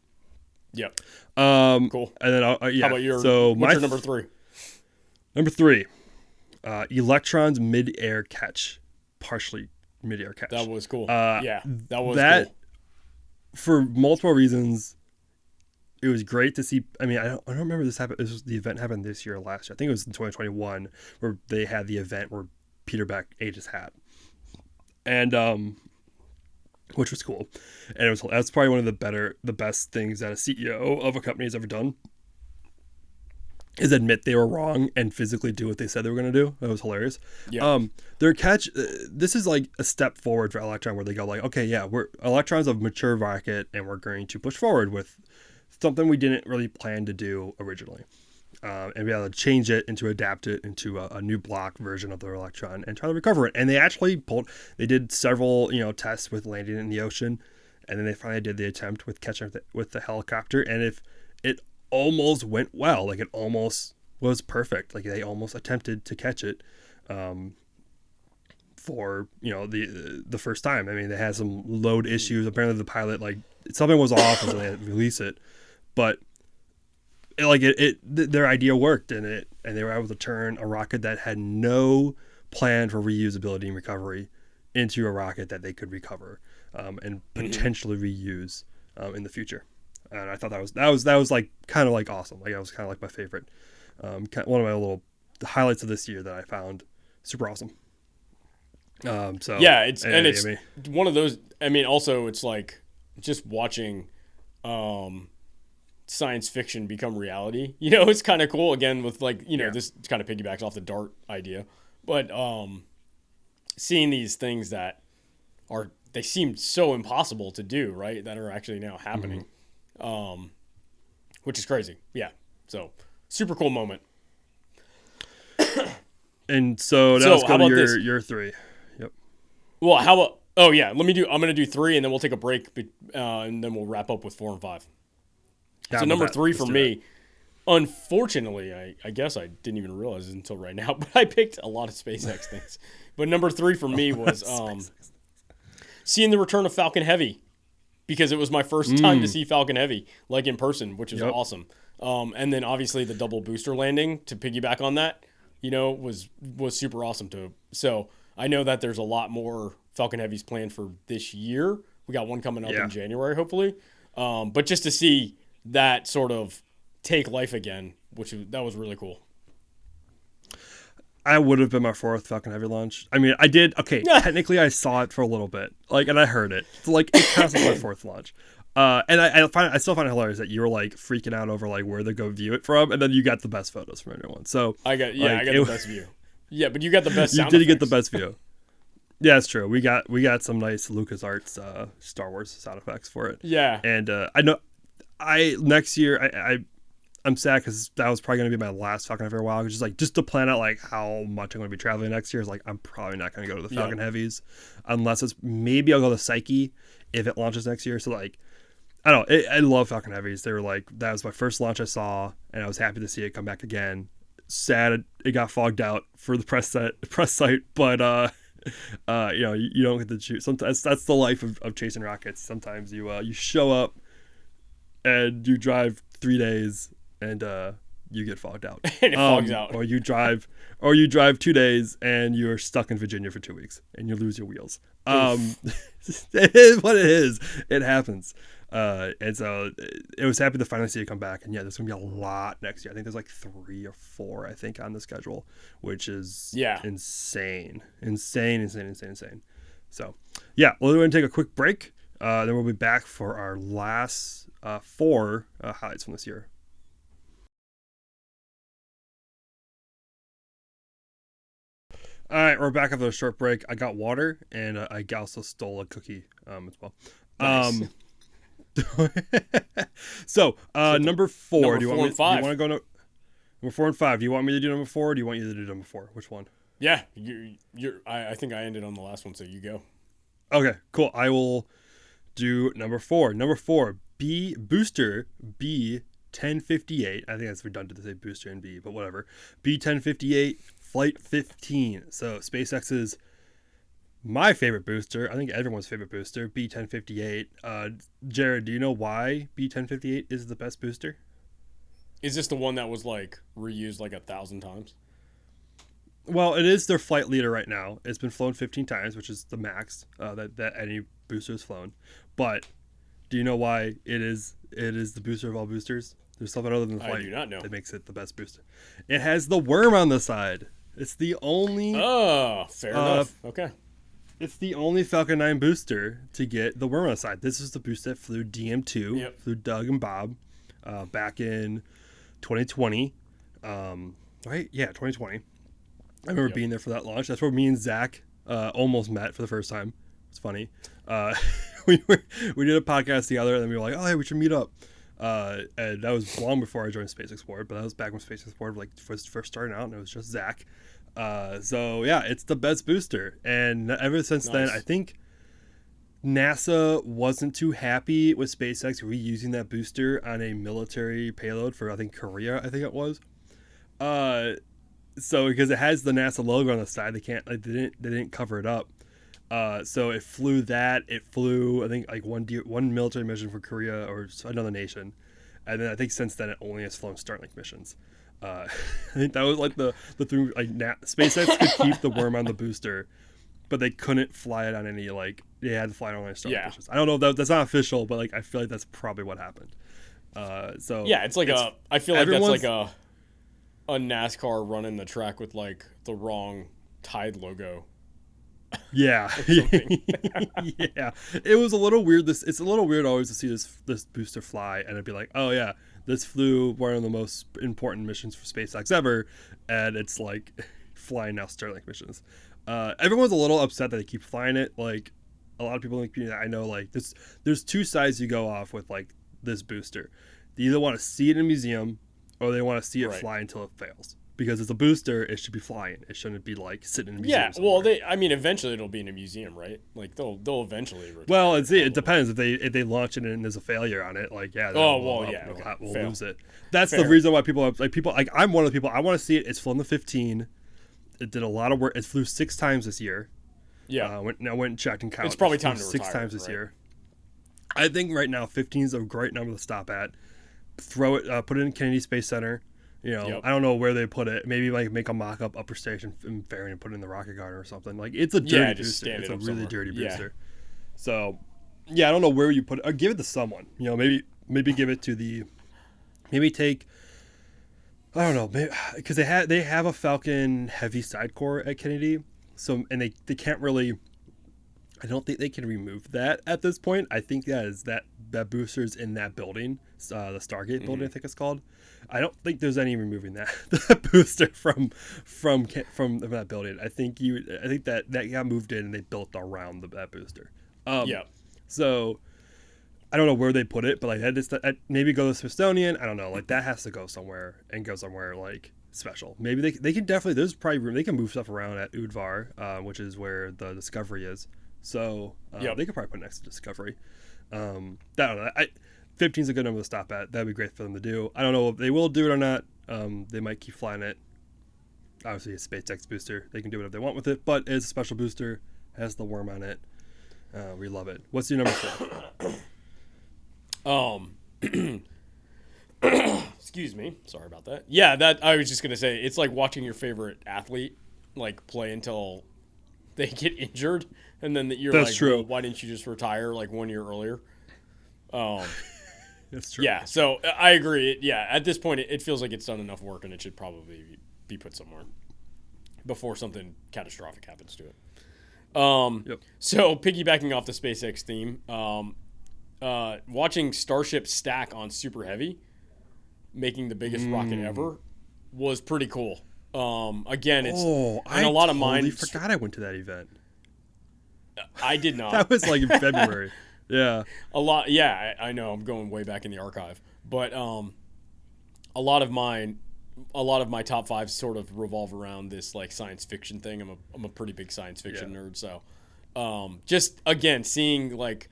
Yep. Cool. And then How about what's your number 3? Number 3, Electron's mid-air catch, partially mid-air catch. That was cool. That was cool. For multiple reasons, it was great to see. I mean, I don't remember this happened. The event happened this year or last year. I think it was in 2021 where they had the event where Peter Beck ate his hat, and which was cool. And that's probably one of the best things that a CEO of a company has ever done, is admit they were wrong and physically do what they said they were going to do. That was hilarious. Yeah. Their catch, this is like a step forward for Electron, where they go like, okay, yeah, Electron's a mature rocket and we're going to push forward with something we didn't really plan to do originally. And be able to change it and to adapt it into a new block version of their Electron and try to recover it. And they actually they did several, tests with landing in the ocean. And then they finally did the attempt with catching with the helicopter. And if it almost went well, like it almost was perfect. Like they almost attempted to catch it for, the first time. I mean, they had some load issues. Apparently the pilot, like something was off and so they had to release it. But their idea worked, and they were able to turn a rocket that had no plan for reusability and recovery into a rocket that they could recover and potentially reuse in the future. And I thought that was like kind of like awesome. Like that was kind of like my favorite, one of my little highlights of this year that I found super awesome. So yeah, it's one of those. I mean, also it's like just watching science fiction become reality. It's kind of cool again with like, this kind of piggybacks off the DART idea, but seeing these things that they seem so impossible to do, right, that are actually now happening, which is crazy. Yeah. So super cool moment. And so let's go to your 3. Yep. Well, how about, I'm going to do 3 and then we'll take a break and then we'll wrap up with 4 and 5. So number 3 for me, unfortunately, I guess I didn't even realize it until right now, but I picked a lot of SpaceX things. But number 3 for me was seeing the return of Falcon Heavy, because it was my first time to see Falcon Heavy, like in person, which is awesome. And then obviously the double booster landing to piggyback on that, was super awesome too. So I know that there's a lot more Falcon Heavies planned for this year. We got one coming up in January, hopefully. But just to see that sort of take life again, that was really cool. I would have been my 4th Falcon Heavy launch. I mean, I did. Okay, technically I saw it for a little bit, and I heard it. So it counts as my 4th launch. And I still find it hilarious that you were like freaking out over like where to go view it from, and then you got the best photos from everyone. So I got the best view. Yeah, but you got the best. You did get the best view. Yeah, it's true. We got some nice LucasArts Star Wars sound effects for it. Yeah, and next year I'm sad because that was probably going to be my last Falcon Heavy for a while. Just to plan out like how much I'm going to be traveling next year is like I'm probably not going to go to the Falcon Heavies unless it's maybe I'll go to Psyche if it launches next year. So like I don't know. I love Falcon Heavies. They were like that was my first launch I saw, and I was happy to see it come back again. Sad it got fogged out for the press site, but you don't get to choose. Sometimes that's the life of chasing rockets. Sometimes you show up and you drive 3 days and you get fogged out. And it fogs out. Or you drive 2 days and you're stuck in Virginia for 2 weeks and you lose your wheels. It is what it is. It happens. And so it was happy to finally see it come back. And there's gonna be a lot next year. I think there's like 3 or 4 I think on the schedule, which is insane. So we're going to take a quick break. Then we'll be back for our last 4 highlights from this year. All right, we're back after a short break. I got water, and I also stole a cookie as well. Nice. So number 4. Number do you 4 want me? and 5. Do you want to go number 4 and 5? Do you want me to do number 4? Or do you want you to do number 4? Which one? Yeah, I think I ended on the last one, so you go. Okay, cool. I will do number 4. Number 4, B booster B1058. I think that's redundant to say booster and B, but whatever. B1058 Flight 15. So SpaceX's my favorite booster. I think everyone's favorite booster, B1058. Jared, do you know why B1058 is the best booster? Is this the one that was like reused like 1,000 times? Well, it is their flight leader right now. It's been flown 15 times, which is the max that any booster has flown. But do you know why it is the booster of all boosters? There's something other than the flight I do not know. that makes it the best booster. It has the worm on the side. It's the only. Oh, fair enough. Okay. It's the only Falcon 9 booster to get the worm on the side. This is the booster that flew DM2, flew Doug and Bob, back in 2020. Right? Yeah, 2020. I remember being there for that launch. That's where me and Zach almost met for the first time. It's funny. We did a podcast together, and then we were like, "Oh, hey, we should meet up." And that was long before I joined SpaceX Board, but that was back when SpaceX Board was first starting out, and it was just Zach. So yeah, it's the best booster, and ever since then, I think NASA wasn't too happy with SpaceX reusing that booster on a military payload for, I think, Korea. I think it was. So because it has the NASA logo on the side, they didn't cover it up. So it flew that. It flew, I think, like one military mission for Korea or another nation, and then I think since then it only has flown Starlink missions. I think that was like the thing. Like SpaceX could keep the worm on the booster, but they couldn't fly it on any they had to fly it on Starlink missions. I don't know if that's not official, but like I feel like that's probably what happened. So yeah, it's like I feel like that's like a NASCAR running the track with like the wrong Tide logo. Yeah. Yeah. It was a little weird. It's a little weird always to see this booster fly and it'd be like, oh yeah, this flew one of the most important missions for SpaceX ever, and it's like flying now Starlink missions. Everyone's a little upset that they keep flying it. Like a lot of people in the community I know, like there's two sides you go off with like this booster. They either want to see it in a museum or they want to see it fly until it fails. Because it's a booster, it should be flying. It shouldn't be like sitting in a museum. Yeah, well, eventually it'll be in a museum, right? Like they'll eventually. Well, it depends if they launch it and there's a failure on it. Like we'll lose it. That's the reason why people I'm one of the people I want to see it. It's flown the 15. It did a lot of work. It flew 6 times this year. Yeah, I went and checked and counted. It's probably time to retire. 6 times this year. I think right now 15 is a great number to stop at. Throw it, put it in Kennedy Space Center. I don't know where they put it. Maybe like make a mock-up upper station fairing and put it in the rocket garden or something. Like it's a dirty booster. It's a really dirty booster. So I don't know where you put it. Or give it to someone. Maybe give it to maybe take. I don't know, because they have a Falcon Heavy sidecore at Kennedy. So and they can't really. I don't think they can remove that at this point. I think that booster's in that building, the Stargate building, I think it's called. I don't think there's any removing that booster from that building. I think that got moved in and they built around that booster. So I don't know where they put it, but like maybe go to Smithsonian. I don't know. Like that has to go somewhere and go somewhere like special. Maybe they can definitely. There's probably room. They can move stuff around at Udvar, which is where the Discovery is. So they could probably put it next to Discovery. I don't know. 15 is a good number to stop at. That'd be great for them to do. I don't know if they will do it or not. They might keep flying it. Obviously, it's a SpaceX booster. They can do whatever they want with it, but it's a special booster. Has the worm on it. We love it. What's your number 4? Excuse me. Sorry about that. Yeah, that I was just gonna say. It's like watching your favorite athlete like play until they get injured, and then you're That's like, true. Well, why didn't you just retire like 1 year earlier? That's true. Yeah, so I agree. Yeah, at this point, it feels like it's done enough work, and it should probably be put somewhere before something catastrophic happens to it. So piggybacking off the SpaceX theme, watching Starship stack on Super Heavy, making the biggest rocket ever, was pretty cool. Again, it's I a lot of totally mine. forgot I went to that event. I did not. That was like in February. Yeah. A lot. Yeah, I know. I'm going way back in the archive, but a lot of my top five sort of revolve around this like science fiction thing. I'm a pretty big science fiction nerd, so just again seeing like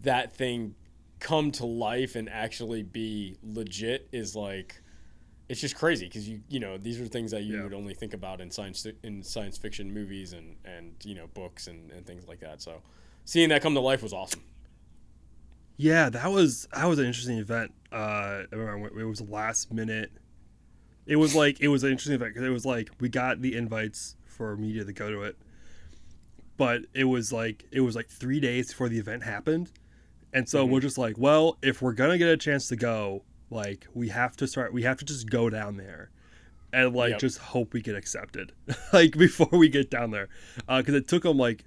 that thing come to life and actually be legit is like, it's just crazy because you know these are things that you would only think about in science fiction movies and books and things like that. So seeing that come to life was awesome. Yeah, that was an interesting event. I remember it was last minute. It was an interesting event because it was like we got the invites for media to go to it, but it was like 3 days before the event happened, and so we're just like, well, if we're gonna get a chance to go, like we have to just go down there, and like just hope we get accepted, like before we get down there, because it took them like,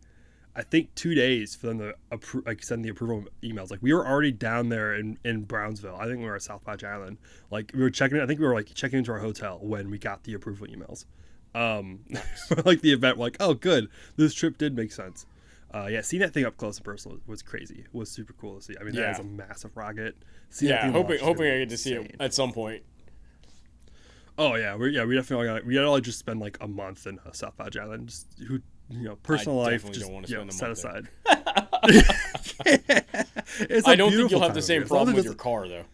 I think 2 days for them to send the approval emails. Like we were already down there in Brownsville. I think we were at South Padge Island. Like we were checking. I think we were like checking into our hotel when we got the approval emails. For like the event, we're like, oh, good. This trip did make sense. Seeing that thing up close and personal was crazy. It was super cool to see. I mean, that is a massive rocket. Hoping I get to see it at some point. Oh yeah, we gotta just spend like a month in South Padge Island. Just personal life, just set aside. I don't think you'll have the same problem with your car though.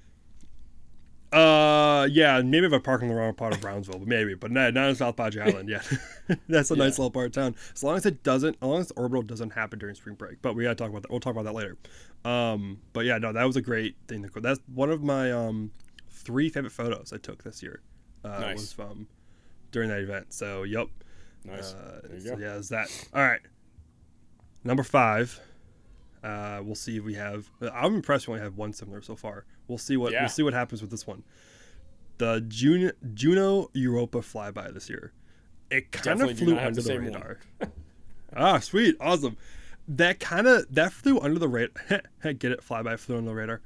Maybe if I park in the wrong part of Brownsville, but not in South Padge Island. Yeah, that's a nice little part of town. As long as the orbital doesn't happen during spring break. But we gotta talk about that. We'll talk about that later. But yeah, no, that was a great thing. That's one of my 3 favorite photos I took this year. Was from during that event. So yep. Nice. There you go. So yeah, is that all right? Number 5. We'll see if we have. I'm impressed we only have one similar so far. We'll see what happens with this one. The Juno Europa flyby this year. It kind of flew under the radar. Sweet, awesome. That flew under the radar. Get it? Flyby flew under the radar.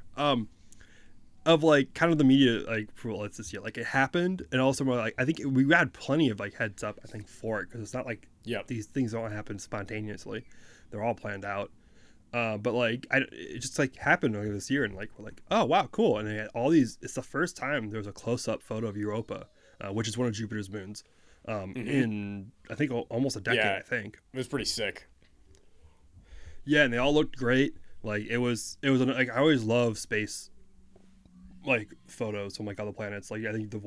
Of like kind of the media like approval this year. Like it happened, and also more like I think we had plenty of like heads up. I think for it because it's not like these things don't happen spontaneously. They're all planned out. But like it just like happened earlier this year, and like we're like, oh wow, cool. And they had all these. It's the first time there was a close-up photo of Europa, which is one of Jupiter's moons, in I think almost a decade. I think it was pretty sick. Yeah, and they all looked great. Like it was like I always love space like photos from like other planets. Like I think the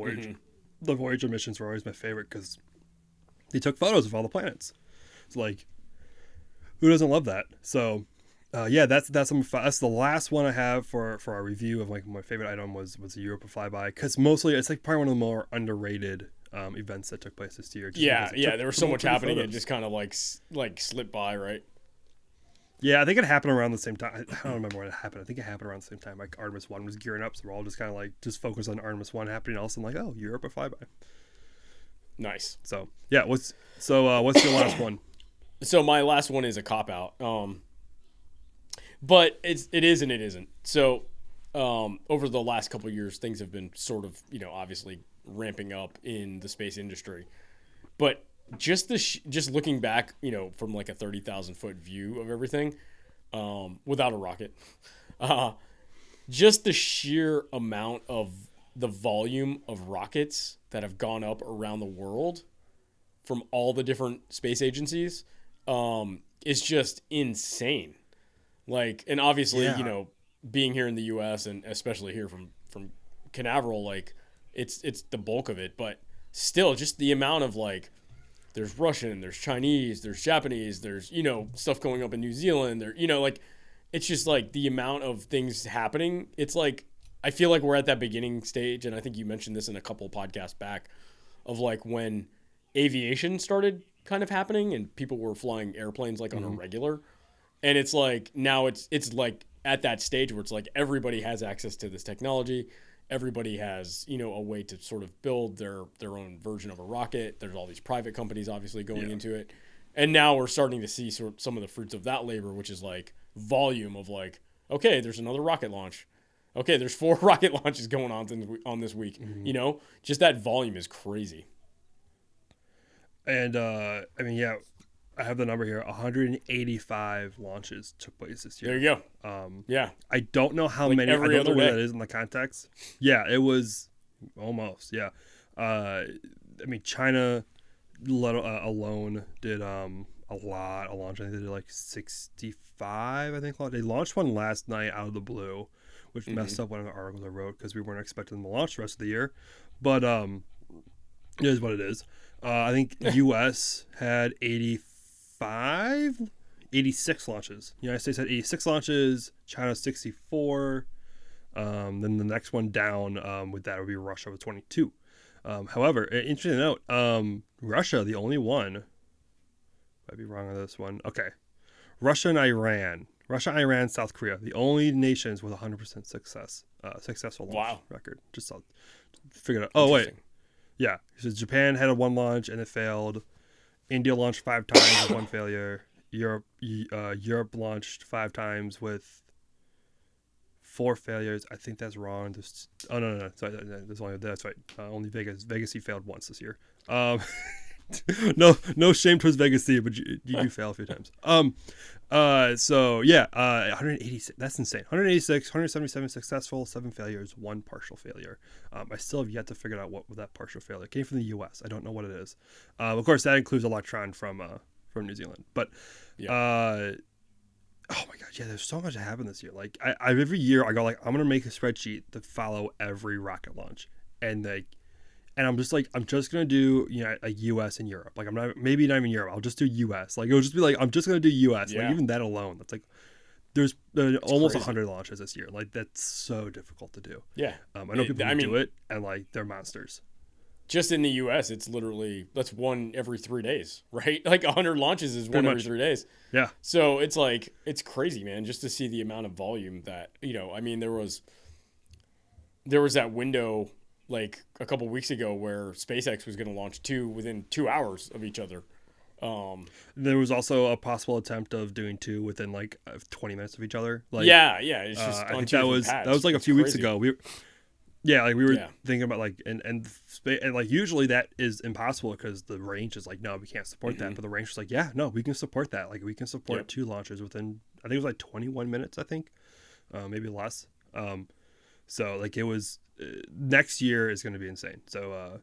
Voyager missions were always my favorite because they took photos of all the planets. It's like, who doesn't love that? So that's number 5. That's the last one I have for our review of like my favorite item was the Europa flyby, because mostly it's like probably one of the more underrated events that took place this year. There was so much happening. It just kind of like slipped by, right? Yeah, I think it happened around the same time. I don't remember when it happened. I think it happened around the same time. Like Artemis 1 was gearing up, so we're all just kind of like just focused on Artemis 1 happening. All of a sudden, like, oh, Europa flyby. Nice. So yeah, what's your last one? So my last one is a cop out. But it is and it isn't. So over the last couple of years, things have been sort of obviously ramping up in the space industry, but just looking back, from like a 30,000 foot view of everything, without a rocket, just the sheer amount of the volume of rockets that have gone up around the world from all the different space agencies, is just insane. Like, and obviously, being here in the U.S. and especially here from Canaveral, like it's the bulk of it, but still just the amount of like, there's Russian, there's Chinese, there's Japanese, there's, stuff going up in New Zealand. There, like, it's just like the amount of things happening. It's like, I feel like we're at that beginning stage. And I think you mentioned this in a couple of podcasts back of like when aviation started kind of happening and people were flying airplanes like on a regular. And it's like, now it's like at that stage where it's like everybody has access to this technology. Everybody has, a way to sort of build their own version of a rocket. There's all these private companies obviously going into it. And now we're starting to see some of the fruits of that labor, which is like volume of like, okay, there's another rocket launch. Okay, there's 4 rocket launches going on this week. Just that volume is crazy. And I mean, yeah, I have the number here. 185 launches took place this year. There you go. Yeah. I don't know how Like many. I every don't know other what day. that is in the context. Yeah, it was almost. Yeah. I mean, China alone did a lot of launch. I think they did like 65. I think they launched one last night out of the blue, which messed up one of the articles I wrote because we weren't expecting them to launch the rest of the year. But it is what it is. I think U.S. had 86 launches. United States had 86 launches. China 64. Then the next one down with that would be Russia with 22. However, interesting to note, Russia, the only one. I'd be wrong on this one. Okay. Russia, Iran, South Korea, the only nations with 100% successful launch record. Just figured out. Oh, wait. Yeah. So Japan had one launch and it failed. India launched 5 times with one failure. Europe launched 5 times with 4 failures. I think that's wrong. No. Sorry, that's right. Only Vegas. Vegas failed once this year. No shame towards Vegas, but you do fail a few times. So yeah, 186. That's insane. 186, 177 successful, 7 failures, 1 partial failure. I still have yet to figure out what that partial failure came from the U.S. I don't know what it is. Of course, that includes Electron from New Zealand. But oh my god, yeah, there's so much that happened this year. Like I every year I go like I'm gonna make a spreadsheet to follow every rocket launch, and I'm just gonna do like U.S. and Europe. Like maybe not even Europe. I'll just do U.S. Like it'll just be like I'm just gonna do U.S. Like even that alone, that's like there's almost 100 launches this year. Like that's so difficult to do. Yeah, I know people who do it and like they're monsters. Just in the U.S., it's literally that's one every 3 days, right? Like 100 launches is one every 3 days. Yeah. So it's like it's crazy, man. Just to see the amount of volume that I mean, there was that window like a couple weeks ago where SpaceX was going to launch 2 within 2 hours of each other. There was also a possible attempt of doing 2 within like 20 minutes of each other. Like yeah. It's just I think that was like a few weeks ago. We were thinking about like and like usually that is impossible because the range is like no, we can't support that. But the range was like we can support that. Like we can support 2 launches within I think it was like 21 minutes. I think maybe less. So like it was next year is going to be insane. So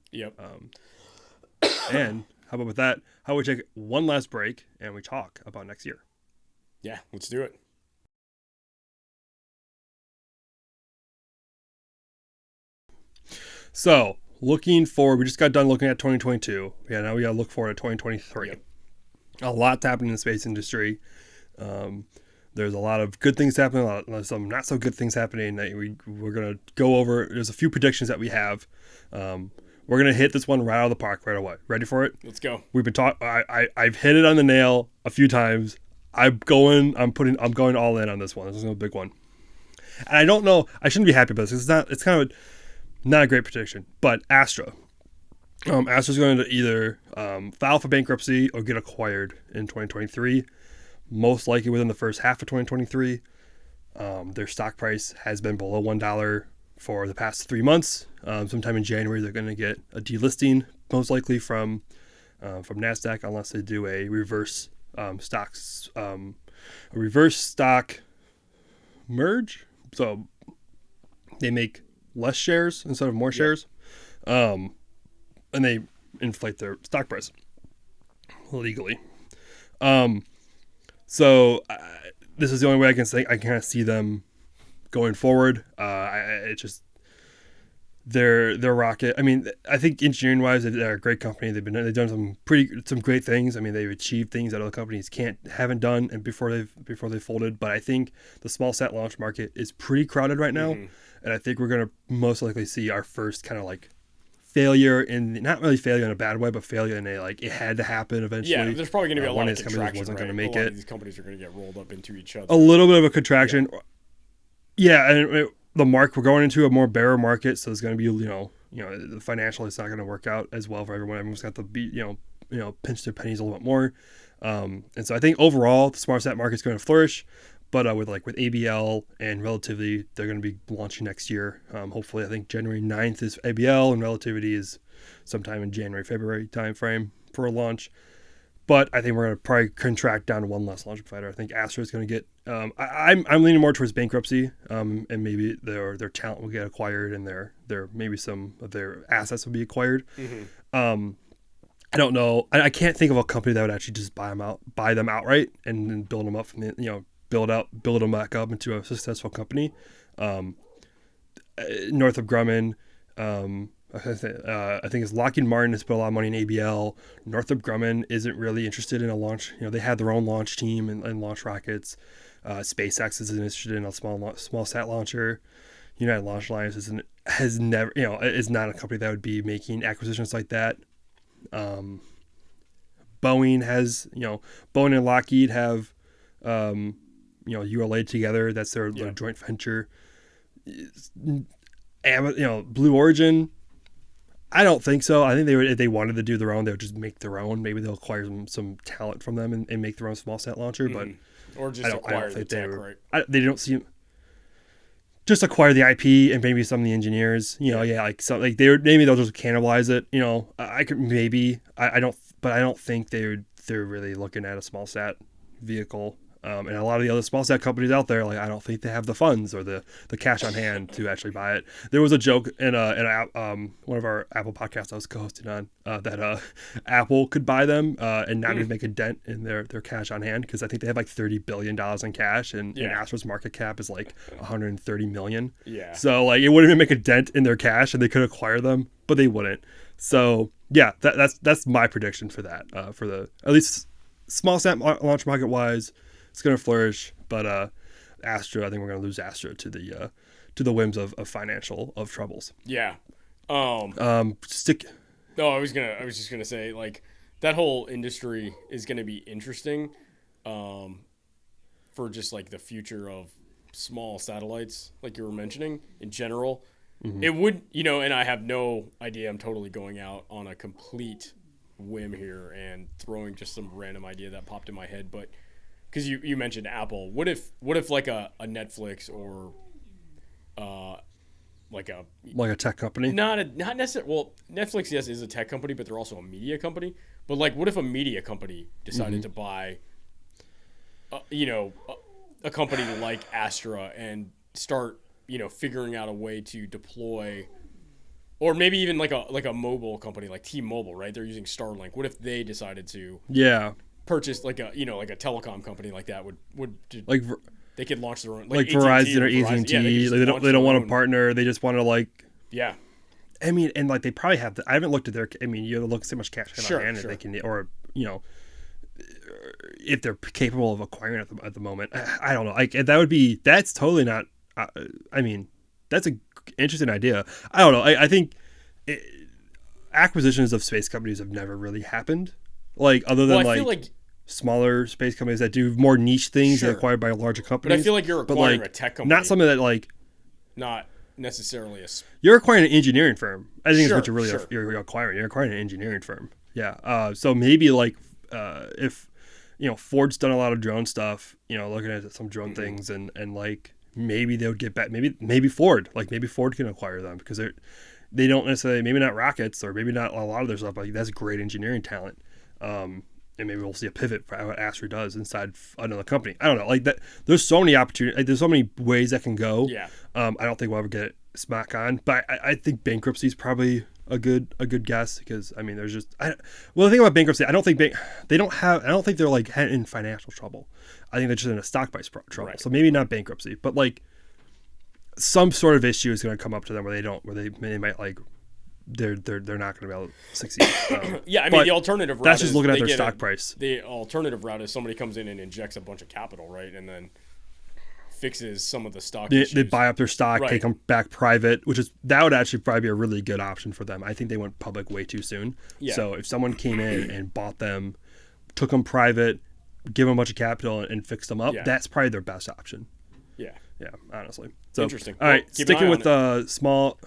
and how about with that? How about we take one last break and we talk about next year? Yeah, let's do it. So looking forward, we just got done looking at 2022. Yeah, now we got to look forward to 2023. Yep. A lot's happening in the space industry. There's a lot of good things happening, some not so good things happening that we're going to go over. There's a few predictions that we have. We're going to hit this one right out of the park right away. Ready for it? Let's go. We've been I've hit it on the nail a few times. I'm going all in on this one. This is a big one. And I don't know, I shouldn't be happy about this. It's kind of not a great prediction, but Astra. Astra's going to either file for bankruptcy or get acquired in 2023. Most likely within the first half of 2023. Their stock price has been below $1 for the past 3 months. Sometime in January, they're going to get a delisting, most likely from NASDAQ, unless they do a reverse stock merge. So they make less shares instead of more shares, and they inflate their stock price legally. So this is the only way I can say I kind of see them going forward. It's just their rocket. I mean, I think engineering wise, they're a great company. They've done some great things. I mean, they've achieved things that other companies haven't done, and before they folded. But I think the small sat launch market is pretty crowded right now, and I think we're gonna most likely see our first kind of like failure not really failure in a bad way, but failure in a like it had to happen eventually. Yeah, there's probably going to be a lot of contraction. Wasn't going to make a lot it. Of these companies are going to get rolled up into each other. A little bit of a contraction. Yeah, and we're going into a more bear market, so there's going to be the financial is not going to work out as well for everyone. Everyone's got to be pinch their pennies a little bit more, and so I think overall the smart sat market is going to flourish. But with ABL and Relativity, they're going to be launching next year. Hopefully, I think January 9th is ABL, and Relativity is sometime in January, February timeframe for a launch. But I think we're going to probably contract down to one less launch provider. I think Astra is going to get. I'm leaning more towards bankruptcy, and maybe their talent will get acquired, and their maybe some of their assets will be acquired. Mm-hmm. I don't know. I can't think of a company that would actually just buy them outright, and then build them up from build them back up into a successful company. Northrop Grumman. I think it's Lockheed Martin has put a lot of money in ABL. Northrop Grumman isn't really interested in a launch. They had their own launch team and launch rockets. SpaceX isn't interested in a small sat launcher. United Launch Alliance is not a company that would be making acquisitions like that. Boeing and Lockheed have ULA together. That's their joint venture. Blue Origin. I don't think so. I think they would, if they wanted to do their own, they would just make their own. Maybe they'll acquire some talent from them and make their own small sat launcher. But or just acquire the tech, right? They don't seem just acquire the IP and maybe some of the engineers. Maybe they'll just cannibalize it. I could maybe. I don't think they're really looking at a small sat vehicle. And a lot of the other small sat companies out there, I don't think they have the funds or the cash on hand to actually buy it. There was a joke in one of our Apple podcasts I was co-hosting on that Apple could buy them and not even make a dent in their cash on hand, because I think they have $30 billion in cash, and Astra's market cap is $130 million. Yeah. So it wouldn't even make a dent in their cash, and they could acquire them, but they wouldn't. So yeah, that's my prediction for that. For the at least small sat launch market wise. It's going to flourish, but Astra, I think we're going to lose Astra to the whims of financial troubles. Yeah. I was just gonna say that whole industry is going to be interesting, for just the future of small satellites, like you were mentioning in general. Mm-hmm. It would, and I have no idea. I'm totally going out on a complete whim here and throwing just some random idea that popped in my head, but. Because you mentioned Apple. What if a Netflix or a tech company? Not necessarily. Well, Netflix, yes, is a tech company, but they're also a media company. But what if a media company decided to buy, a company like Astra and start figuring out a way to deploy, or maybe even like a mobile company like T-Mobile, right? They're using Starlink. What if they decided to? Yeah. Purchase a telecom company like that would they could launch their own Verizon or AT&T. They don't want to partner. They just want to yeah. I mean, and they probably have. I haven't looked at their. I mean, you have to look at so much cash on hand that they can, or if they're capable of acquiring at the moment. I don't know. That's totally not. I mean, that's an interesting idea. I don't know. I think acquisitions of space companies have never really happened. Other than smaller space companies that do more niche things that are acquired by larger companies. But I feel like you're acquiring a tech company. Not something that not necessarily a... You're acquiring an engineering firm. I think it's what you're acquiring. You're acquiring an engineering firm. Yeah. So maybe if, Ford's done a lot of drone stuff, looking at some drone things and maybe they would get back, maybe Ford, maybe Ford can acquire them because they don't necessarily, maybe not rockets or maybe not a lot of their stuff, but that's great engineering talent. And maybe we'll see a pivot for what Astra does inside another company. I don't know, that. There's so many opportunities. There's so many ways that can go. Yeah. I don't think we'll ever get it smack on, but I think bankruptcy is probably a good guess because there's just the thing about bankruptcy, I don't think they're in financial trouble. I think they're just in a stock price trouble. Right. So maybe not bankruptcy, but some sort of issue is going to come up to them where they might they're not going to be able to succeed. The alternative route that's just looking at their stock price. The alternative route is somebody comes in and injects a bunch of capital, right, and then fixes some of the stock issues. They buy up their stock, take them back private, that would actually probably be a really good option for them. I think they went public way too soon. Yeah. So if someone came in and bought them, took them private, give them a bunch of capital and fixed them up, that's probably their best option. Yeah. Yeah, honestly. So, interesting. All right, sticking with small...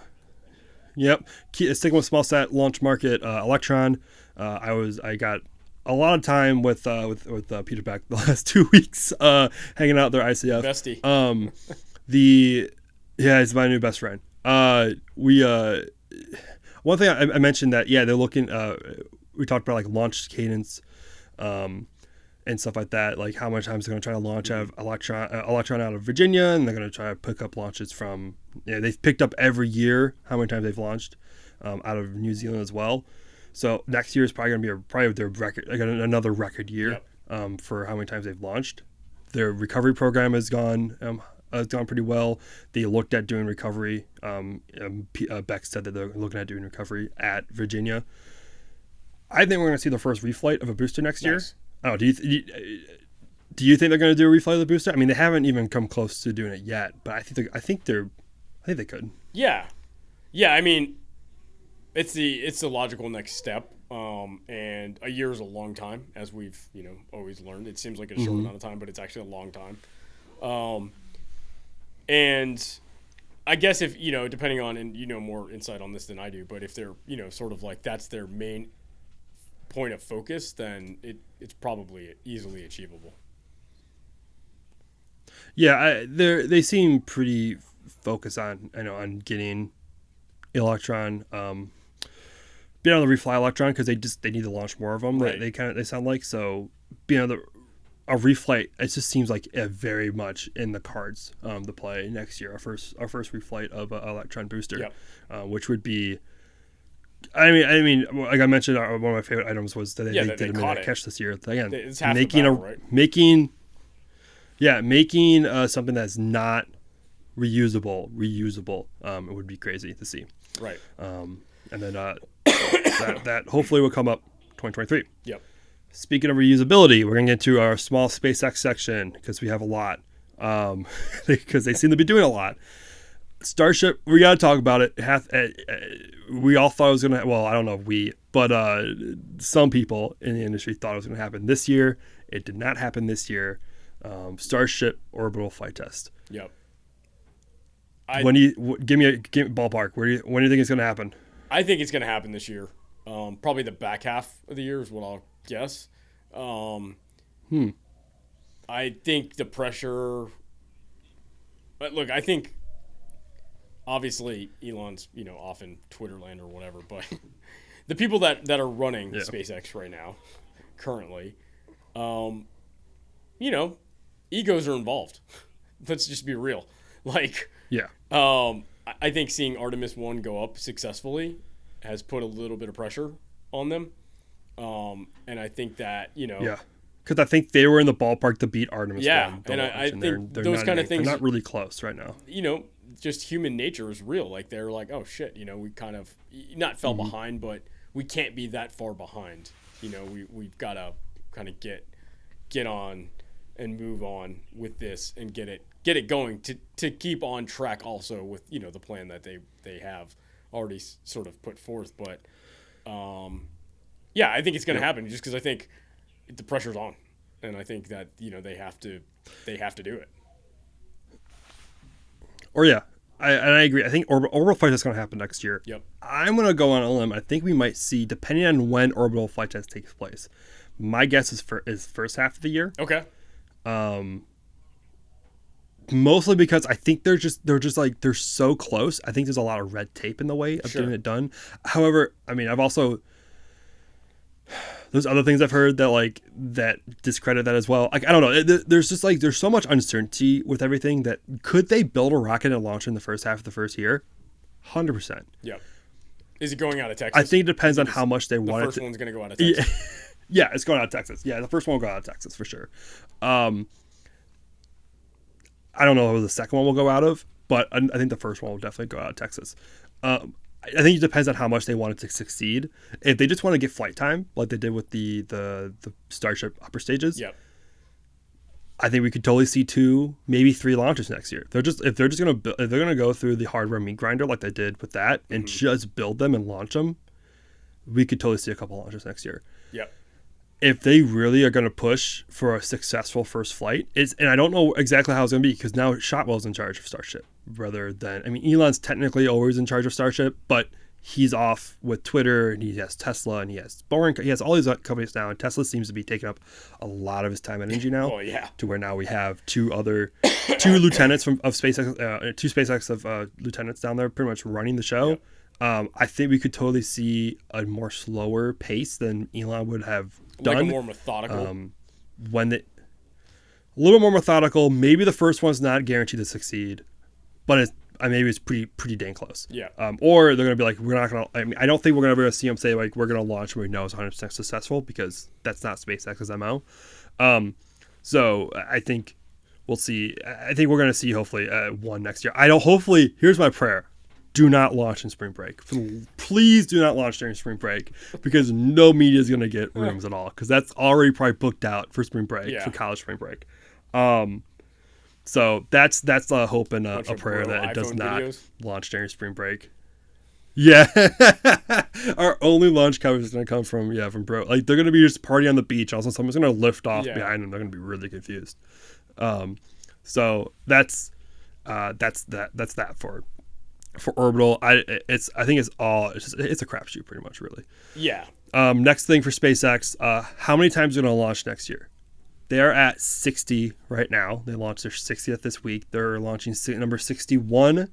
Yep. Sticking with small sat launch market, Electron. I got a lot of time with Peter Beck the last 2 weeks, hanging out their ICF. Bestie. He's my new best friend. One thing I mentioned that they're looking. we talked about like launch cadence, and stuff like that. Like how much times they're going to try to launch out of Electron out of Virginia, and they're going to try to pick up launches from. They've picked up every year how many times they've launched out of New Zealand as well. So next year is probably going to be probably their record, like another record year for how many times they've launched. Their recovery program has gone pretty well. They looked at doing recovery. Beck said that they're looking at doing recovery at Virginia. I think we're going to see the first reflight of a booster next year. Oh, do you think they're going to do a reflight of the booster? I mean, they haven't even come close to doing it yet, but I think they could. Yeah. I mean, it's the logical next step. And a year is a long time, as we've always learned. It seems like a short amount of time, but it's actually a long time. And I guess if depending on, and more insight on this than I do, but if they're sort of like that's their main point of focus, then it's probably easily achievable. Yeah, they seem pretty focused on getting Electron, being able to refly Electron because they need to launch more of them. Right. They sound like, so being able to a reflight, it just seems like very much in the cards to play next year. Our first reflight of Electron booster, which would be. I mean, like I mentioned, one of my favorite items was that they did a minute catch this year. Again, it's half making the battle, right? making something that's not reusable. It would be crazy to see. Right. And then that hopefully will come up 2023. Yep. Speaking of reusability, we're gonna get to our small SpaceX section because we have a lot. Because they seem to be doing a lot. Starship, we got to talk about it. We all thought it was going to, well, I don't know if we, but some people in the industry thought it was going to happen this year. It did not happen this year. Starship orbital flight test. Yep. Give me a ballpark. When do you think it's going to happen? I think it's going to happen this year. Probably the back half of the year is what I'll guess. I think the pressure, but look, I think obviously Elon's, off in Twitter land or whatever, but the people that are running SpaceX right now, currently, egos are involved. Let's just be real. I think seeing Artemis 1 go up successfully has put a little bit of pressure on them. And I think that, because I think they were in the ballpark to beat Artemis 1. And I think they're those kind of things, they're not really close right now. Just human nature is real. Like they're like, oh shit, we kind of not fell behind, but we can't be that far behind. We've got to kind of get on and move on with this and get it going to keep on track also with the plan that they have already sort of put forth. But I think it's going to happen just because I think the pressure's on, and I think that they have to do it. Or I agree. I think orbital flight test is going to happen next year. Yep. I'm going to go on a limb. I think we might see, depending on when orbital flight test takes place. My guess is first half of the year. Okay. Mostly because I think they're so close. I think there's a lot of red tape in the way of getting it done. However, I mean, there's other things I've heard that discredit that as well. I don't know. There's so much uncertainty with everything that could they build a rocket and launch in the first half of the first year? 100%. Yeah. Is it going out of Texas? I think it depends on how much they want it to. The first one's going to go out of Texas. Yeah, it's going out of Texas. Yeah, the first one will go out of Texas for sure. I don't know who the second one will go out of, but I think the first one will definitely go out of Texas. I think it depends on how much they want it to succeed. If they just want to get flight time, like they did with the Starship upper stages, I think we could totally see 2, maybe 3 launches next year. If they're gonna go through the hardware meat grinder like they did with that and just build them and launch them, we could totally see a couple launches next year. Yep. If they really are going to push for a successful first flight, and I don't know exactly how it's going to be because now Shotwell's in charge of Starship rather than, I mean, Elon's technically always in charge of Starship, but he's off with Twitter and he has Tesla and he has Boring. He has all these companies now, and Tesla seems to be taking up a lot of his time and energy now. Oh yeah. To where now we have two lieutenants of SpaceX, two SpaceX lieutenants down there pretty much running the show. I think we could totally see a more slower pace than Elon would have done. Like a more methodical. When they, a little more methodical. Maybe the first one's not guaranteed to succeed, but maybe it's pretty dang close. Yeah. Or they're gonna be like, we're not gonna. I mean, I don't think we're gonna be able to see them say like we're gonna launch when we know it's 100% successful, because that's not SpaceX's MO. So I think we'll see. I think we're gonna see hopefully one next year. Hopefully, here's my prayer: do not launch in spring break. Please do not launch during spring break, because no media is gonna get rooms at all, because that's already probably booked out for spring break, for college spring break. So that's a hope and a prayer that it does not launch during spring break. Yeah, our only launch coverage is gonna come from bro. Like, they're gonna be just partying on the beach. Also, someone's gonna lift off behind them. They're gonna be really confused. So that's that for orbital. I think it's a crapshoot pretty much, really. Yeah. Next thing for SpaceX, how many times are they gonna launch next year? They are at 60 right now. They launched their 60th this week. They're launching number 61,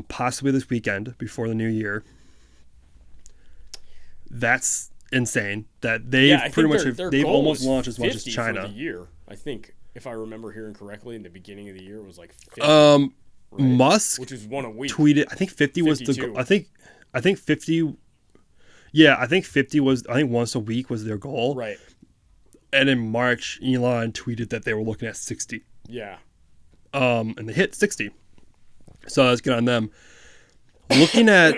possibly this weekend before the new year. That's insane. That they've they've almost launched as much as China. For the year, I think, if I remember hearing correctly, in the beginning of the year it was like 50. Right? Musk, which is one a week, tweeted. I think 50 was the goal. I think 50. Yeah, I think 50 was. I think once a week was their goal. Right. And in March, Elon tweeted that they were looking at 60. Yeah. And they hit 60. So that's good on them. Looking at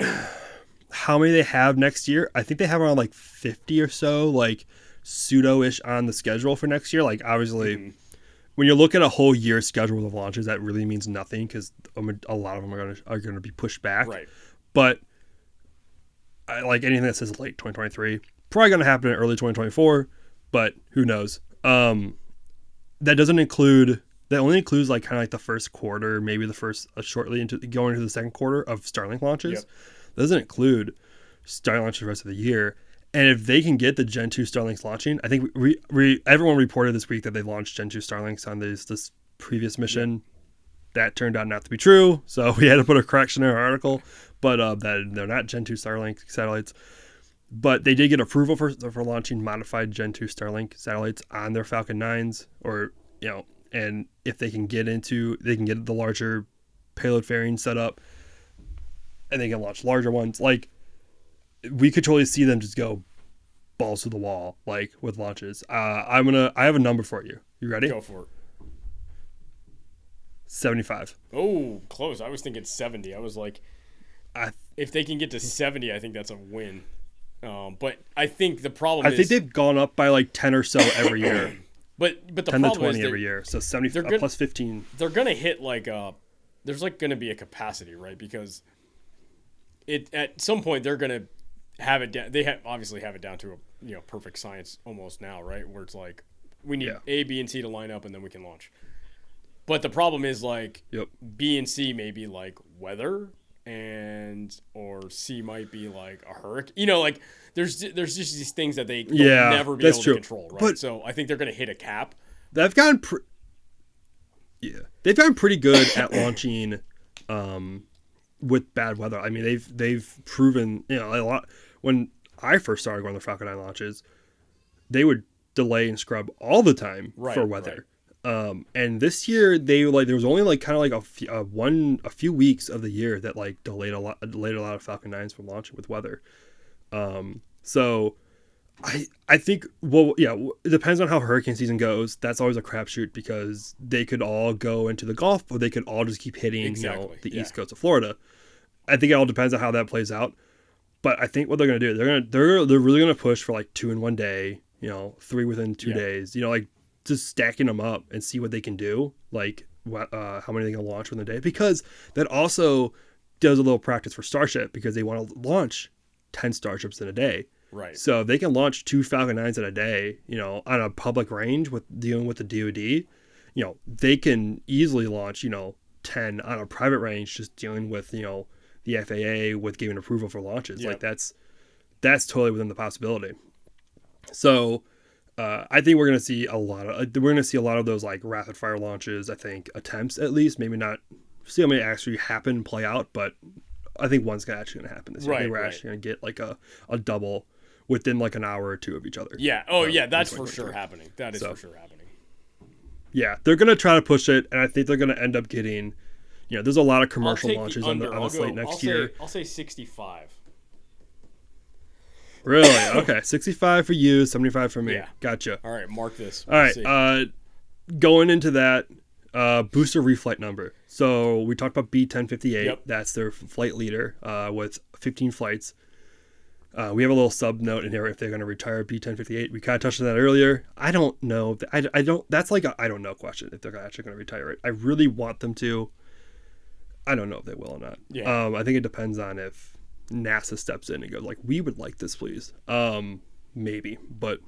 how many they have next year, I think they have around like 50 or so, like pseudo-ish on the schedule for next year. Like, obviously, when you look at a whole year schedule of launches, that really means nothing, because a lot of them are going to be pushed back. Right. But like anything that says late 2023, probably going to happen in early 2024. But who knows? That only includes like kind of like the first quarter, maybe the first shortly going into the second quarter of Starlink launches. Yep. That doesn't include Starlink launches the rest of the year. And if they can get the Gen 2 Starlinks launching, I think everyone reported this week that they launched Gen 2 Starlinks on this previous mission. Yep. That turned out not to be true, so we had to put a correction in our article. But that they're not Gen 2 Starlink satellites. But they did get approval for launching modified Gen 2 Starlink satellites on their Falcon 9s, and if they can get the larger payload fairing setup, and they can launch larger ones. Like, we could totally see them just go balls to the wall, like, with launches. I have a number for you. You ready? Go for it. 75. Oh, close. I was thinking 70. I was like, if they can get to 70, I think that's a win. But I think the problem is... I think they've gone up by like 10 or so every year. but the 10 problem to 20 is every year. So 70 plus 15. They're going to hit like there's like going to be a capacity, right? Because at some point they're going to have it down. They obviously have it down to a perfect science almost now, right? Where it's like we need A, B, and C to line up, and then we can launch. But the problem is like B and C may be like weather, or C might be like a hurricane. Like there's just these things that they'll never be able to control, right? But so I think they're going to hit a cap. They've gotten pretty good at launching with bad weather. I mean, they've proven a lot. When I first started going to Falcon 9 launches, they would delay and scrub all the time for weather. Right. And this year there was only like kind of like a few weeks of the year that like delayed a lot of Falcon 9s from launching with weather. So I think it depends on how hurricane season goes. That's always a crapshoot, because they could all go into the Gulf, or they could all just keep hitting the east coast of Florida. I think it all depends on how that plays out. But I think what they're gonna do, they're really gonna push for like 2 in one day, 3 within 2 days, like just stacking them up and see what they can do, like how many they can launch within a day, because that also does a little practice for Starship, because they want to launch 10 Starships in a day. Right. So if they can launch 2 Falcon 9s in a day, on a public range with dealing with the DoD, they can easily launch, 10 on a private range, just dealing with, the FAA with giving approval for launches. Yep. Like that's totally within the possibility. So I think we're going to see a lot of those like rapid fire launches. I think attempts, at least, maybe not see how many actually happen, play out, but I think one's actually going to happen this year. I think we're Right. actually going to get like a double within like an hour or two of each other. Yeah. Oh, yeah. That's for sure happening. That is for sure happening. Yeah, they're going to try to push it, and I think they're going to end up getting. There's a lot of commercial launches on the slate next year. I'll say 65. Really? Okay, 65 for you, 75 for me. Yeah. Gotcha. All right, mark this. All right, going into that booster reflight number. So we talked about B1058. Yep. That's their flight leader with 15 flights. We have a little sub note in here if they're going to retire B1058. We kind of touched on that earlier. I don't know. I don't. That's like a I don't know question if they're actually going to retire it. I really want them to. I don't know if they will or not. Yeah. I think it depends on if NASA steps in and goes like, we would like this, please. Maybe, but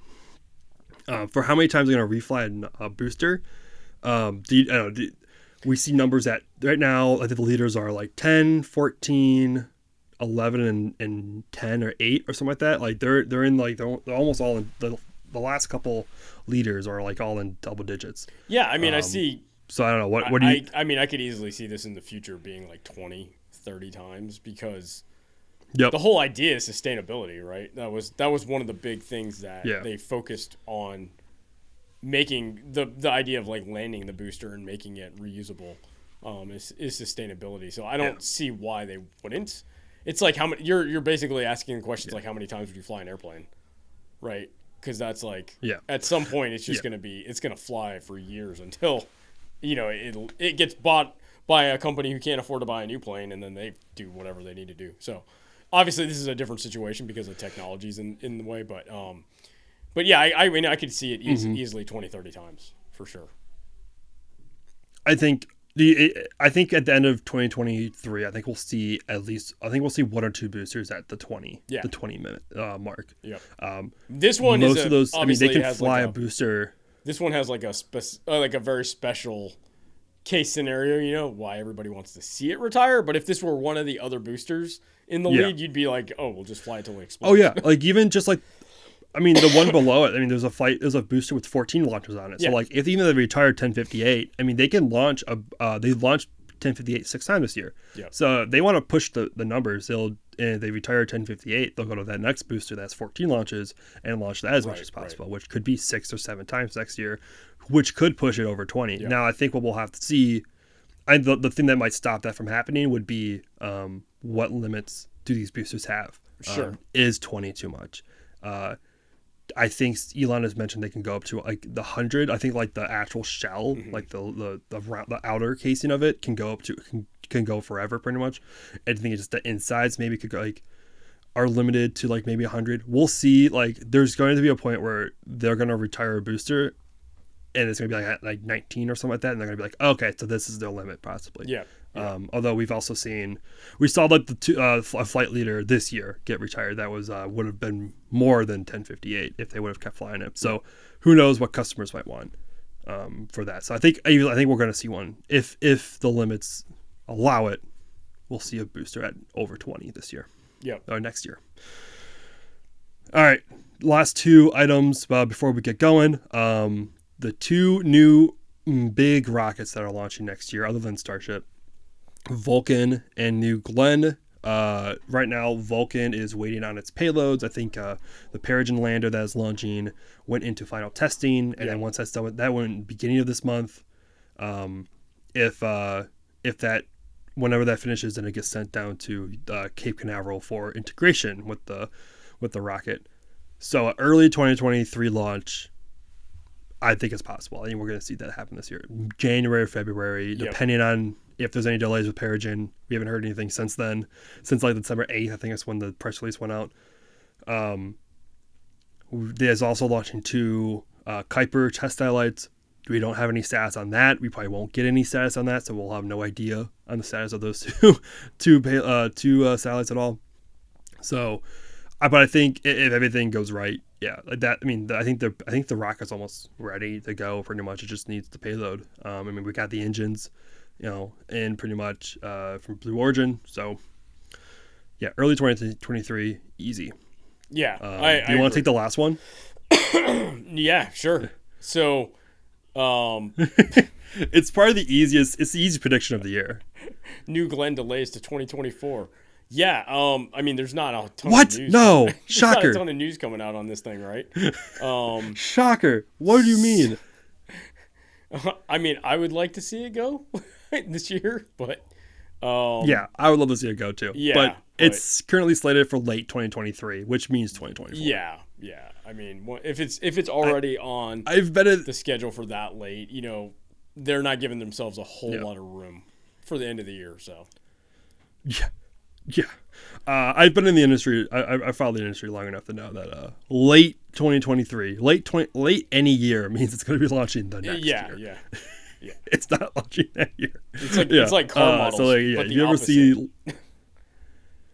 for how many times they're going to refly a booster? We see numbers that right now, I think the leaders are like 10, 14, 11, and 10 or 8 or something like that. Like they're in like they're almost all in the last couple leaders are like all in double digits. Yeah, I mean, I see. So I don't know what do you? I mean, I could easily see this in the future being like 20, 30 times because. Yep. The whole idea is sustainability, right? That was one of the big things that they focused on, making the idea of like landing the booster and making it reusable is sustainability. So I don't see why they wouldn't. It's like how many you're basically asking questions like how many times would you fly an airplane, right? Because that's like at some point it's just it's gonna fly for years until it gets bought by a company who can't afford to buy a new plane, and then they do whatever they need to do. So. Obviously, this is a different situation because the technology's in the way, but yeah, I mean, I could see it easily 20, 30 times for sure. I think at the end of 2023, I think we'll see one or two boosters at the 20 minute mark. Yeah. This one most of those. I mean, they can fly a booster. This one has like a very special case scenario. Why everybody wants to see it retire, but if this were one of the other boosters in the lead, you'd be like, oh, we'll just fly it till it explodes. Oh yeah, like even just like, I mean, the one below it. I mean, there's a booster with 14 launches on it. So like, if even they retired 1058, I mean, they can launch they launched 1058 6 times this year. Yeah. So they want to push the numbers. They retire 1058. They'll go to that next booster that's 14 launches and launch that as much as possible, which could be 6 or 7 times next year, which could push it over 20. Yeah. Now, I think what we'll have to see. The thing that might stop that from happening would be what limits do these boosters have? Sure. Is 20 too much? I think Elon has mentioned they can go up to like the 100. I think like the actual shell, like the outer casing of it can go up to can go forever pretty much. I think it's just the insides maybe could go like are limited to like maybe 100. We'll see. Like there's going to be a point where they're going to retire a booster. And it's going to be like 19 or something like that. And they're going to be like, okay, so this is their limit possibly. Yeah. Although we saw like a flight leader this year get retired. That was would have been more than 1058 if they would have kept flying it. So who knows what customers might want for that. So I think we're going to see one. If the limits allow it, we'll see a booster at over 20 this year. Yeah. Or next year. All right. Last two items before we get going. The two new big rockets that are launching next year, other than Starship, Vulcan and New Glenn. Right now, Vulcan is waiting on its payloads. I think the Peregrine lander that is launching went into final testing, and then once that's done, that went beginning of this month. If that, whenever that finishes, then it gets sent down to Cape Canaveral for integration with the rocket. So early 2023 launch. I think it's possible. I think we're going to see that happen this year. January or February, depending on if there's any delays with Peregrine. We haven't heard anything since then. Since like December 8th, I think that's when the press release went out. There's also launching 2 Kuiper test satellites. We don't have any status on that. We probably won't get any status on that, so we'll have no idea on the status of those two satellites at all. So, but I think if everything goes right, like that. I mean, I think the rocket's almost ready to go. Pretty much, it just needs the payload. I mean, we got the engines, in pretty much from Blue Origin. So, yeah, early 2023, easy. Yeah, do you want to take the last one? Yeah, sure. So, it's probably the easiest. It's the easy prediction of the year. New Glenn delays to 2024. Yeah. I mean, there's not a ton What? of news. No. There's Shocker. not a ton of news coming out on this thing, right? Shocker. What do you mean? I mean, I would like to see it go this year, but yeah, I would love to see it go too. Yeah, but it's currently slated for late 2023, which means 2024. Yeah. I mean, if it's already on I've been the schedule for that late, they're not giving themselves a whole lot of room for the end of the year. So yeah. I've been in the industry. I followed the industry long enough to know that late 2023, late any year means it's going to be launching the next year. Yeah. It's not launching that year. It's like car models. So but you ever see?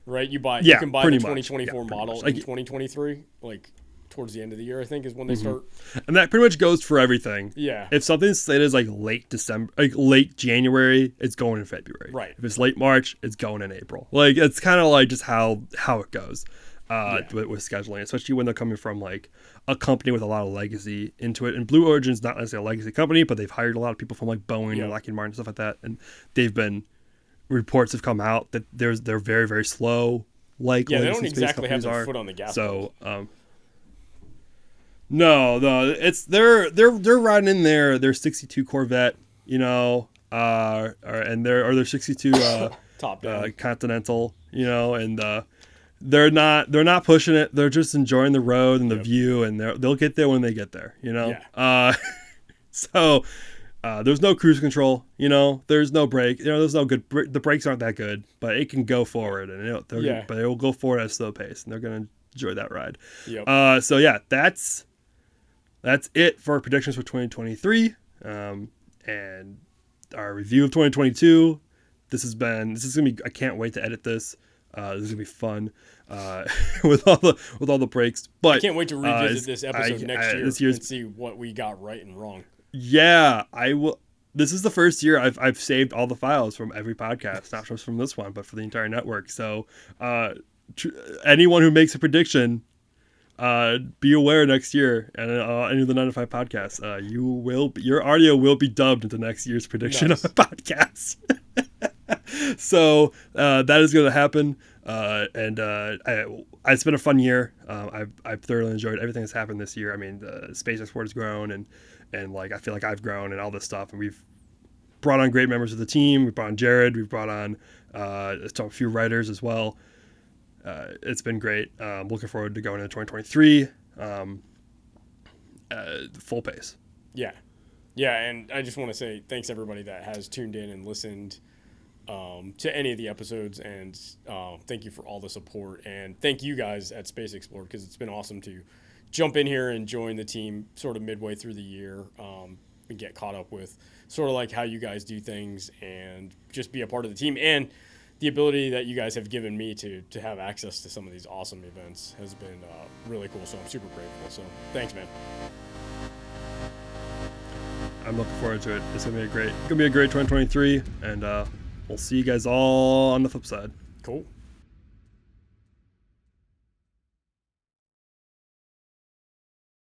Right, you can buy the 2024 model in 2023, like towards the end of the year, I think, is when they start. And that pretty much goes for everything. Yeah. If something's slated as like late December, like late January, it's going in February. Right. If it's late March, it's going in April. Like it's kind of like just how it goes with scheduling, especially when they're coming from like a company with a lot of legacy into it. And Blue Origin's not necessarily a legacy company, but they've hired a lot of people from like Boeing and Lockheed Martin and stuff like that, and reports have come out that they're very, very slow. Like they don't exactly have their foot on the gas. So no, it's they're riding in their 62 Corvette, and their 62 top down Continental, and they're not pushing it. They're just enjoying the road and the view, and they'll get there when they get there, So there's no cruise control, there's no brake, there's no good. The brakes aren't that good, but it can go forward, and but it will go forward at a slow pace, and they're gonna enjoy that ride. Yep. So yeah, that's it for our predictions for 2023, and our review of 2022. This is gonna be. I can't wait to edit this. This is gonna be fun with all the breaks. But I can't wait to revisit this episode next year and see what we got right and wrong. Yeah, I will. This is the first year I've saved all the files from every podcast, not just from this one, but for the entire network. So anyone who makes a prediction, be aware next year, and any of the 9 to 5 podcasts, your audio will be dubbed into next year's prediction of the podcast. So that is going to happen, and it's been a fun year. I've thoroughly enjoyed everything that's happened this year. I mean, the SpaceX board has grown, and like I feel like I've grown and all this stuff, and we've brought on great members of the team. We brought on Jared. We've brought on a few writers as well. It's been great. Looking forward to going into 2023. Full pace. Yeah, and I just want to say thanks everybody that has tuned in and listened to any of the episodes, and thank you for all the support, and thank you guys at Space Explorer, because it's been awesome to jump in here and join the team sort of midway through the year, and get caught up with sort of like how you guys do things, and just be a part of the team, and the ability that you guys have given me to have access to some of these awesome events has been really cool. So I'm super grateful. So thanks, man. I'm looking forward to it. It's gonna be a great 2023, and we'll see you guys all on the flip side. Cool.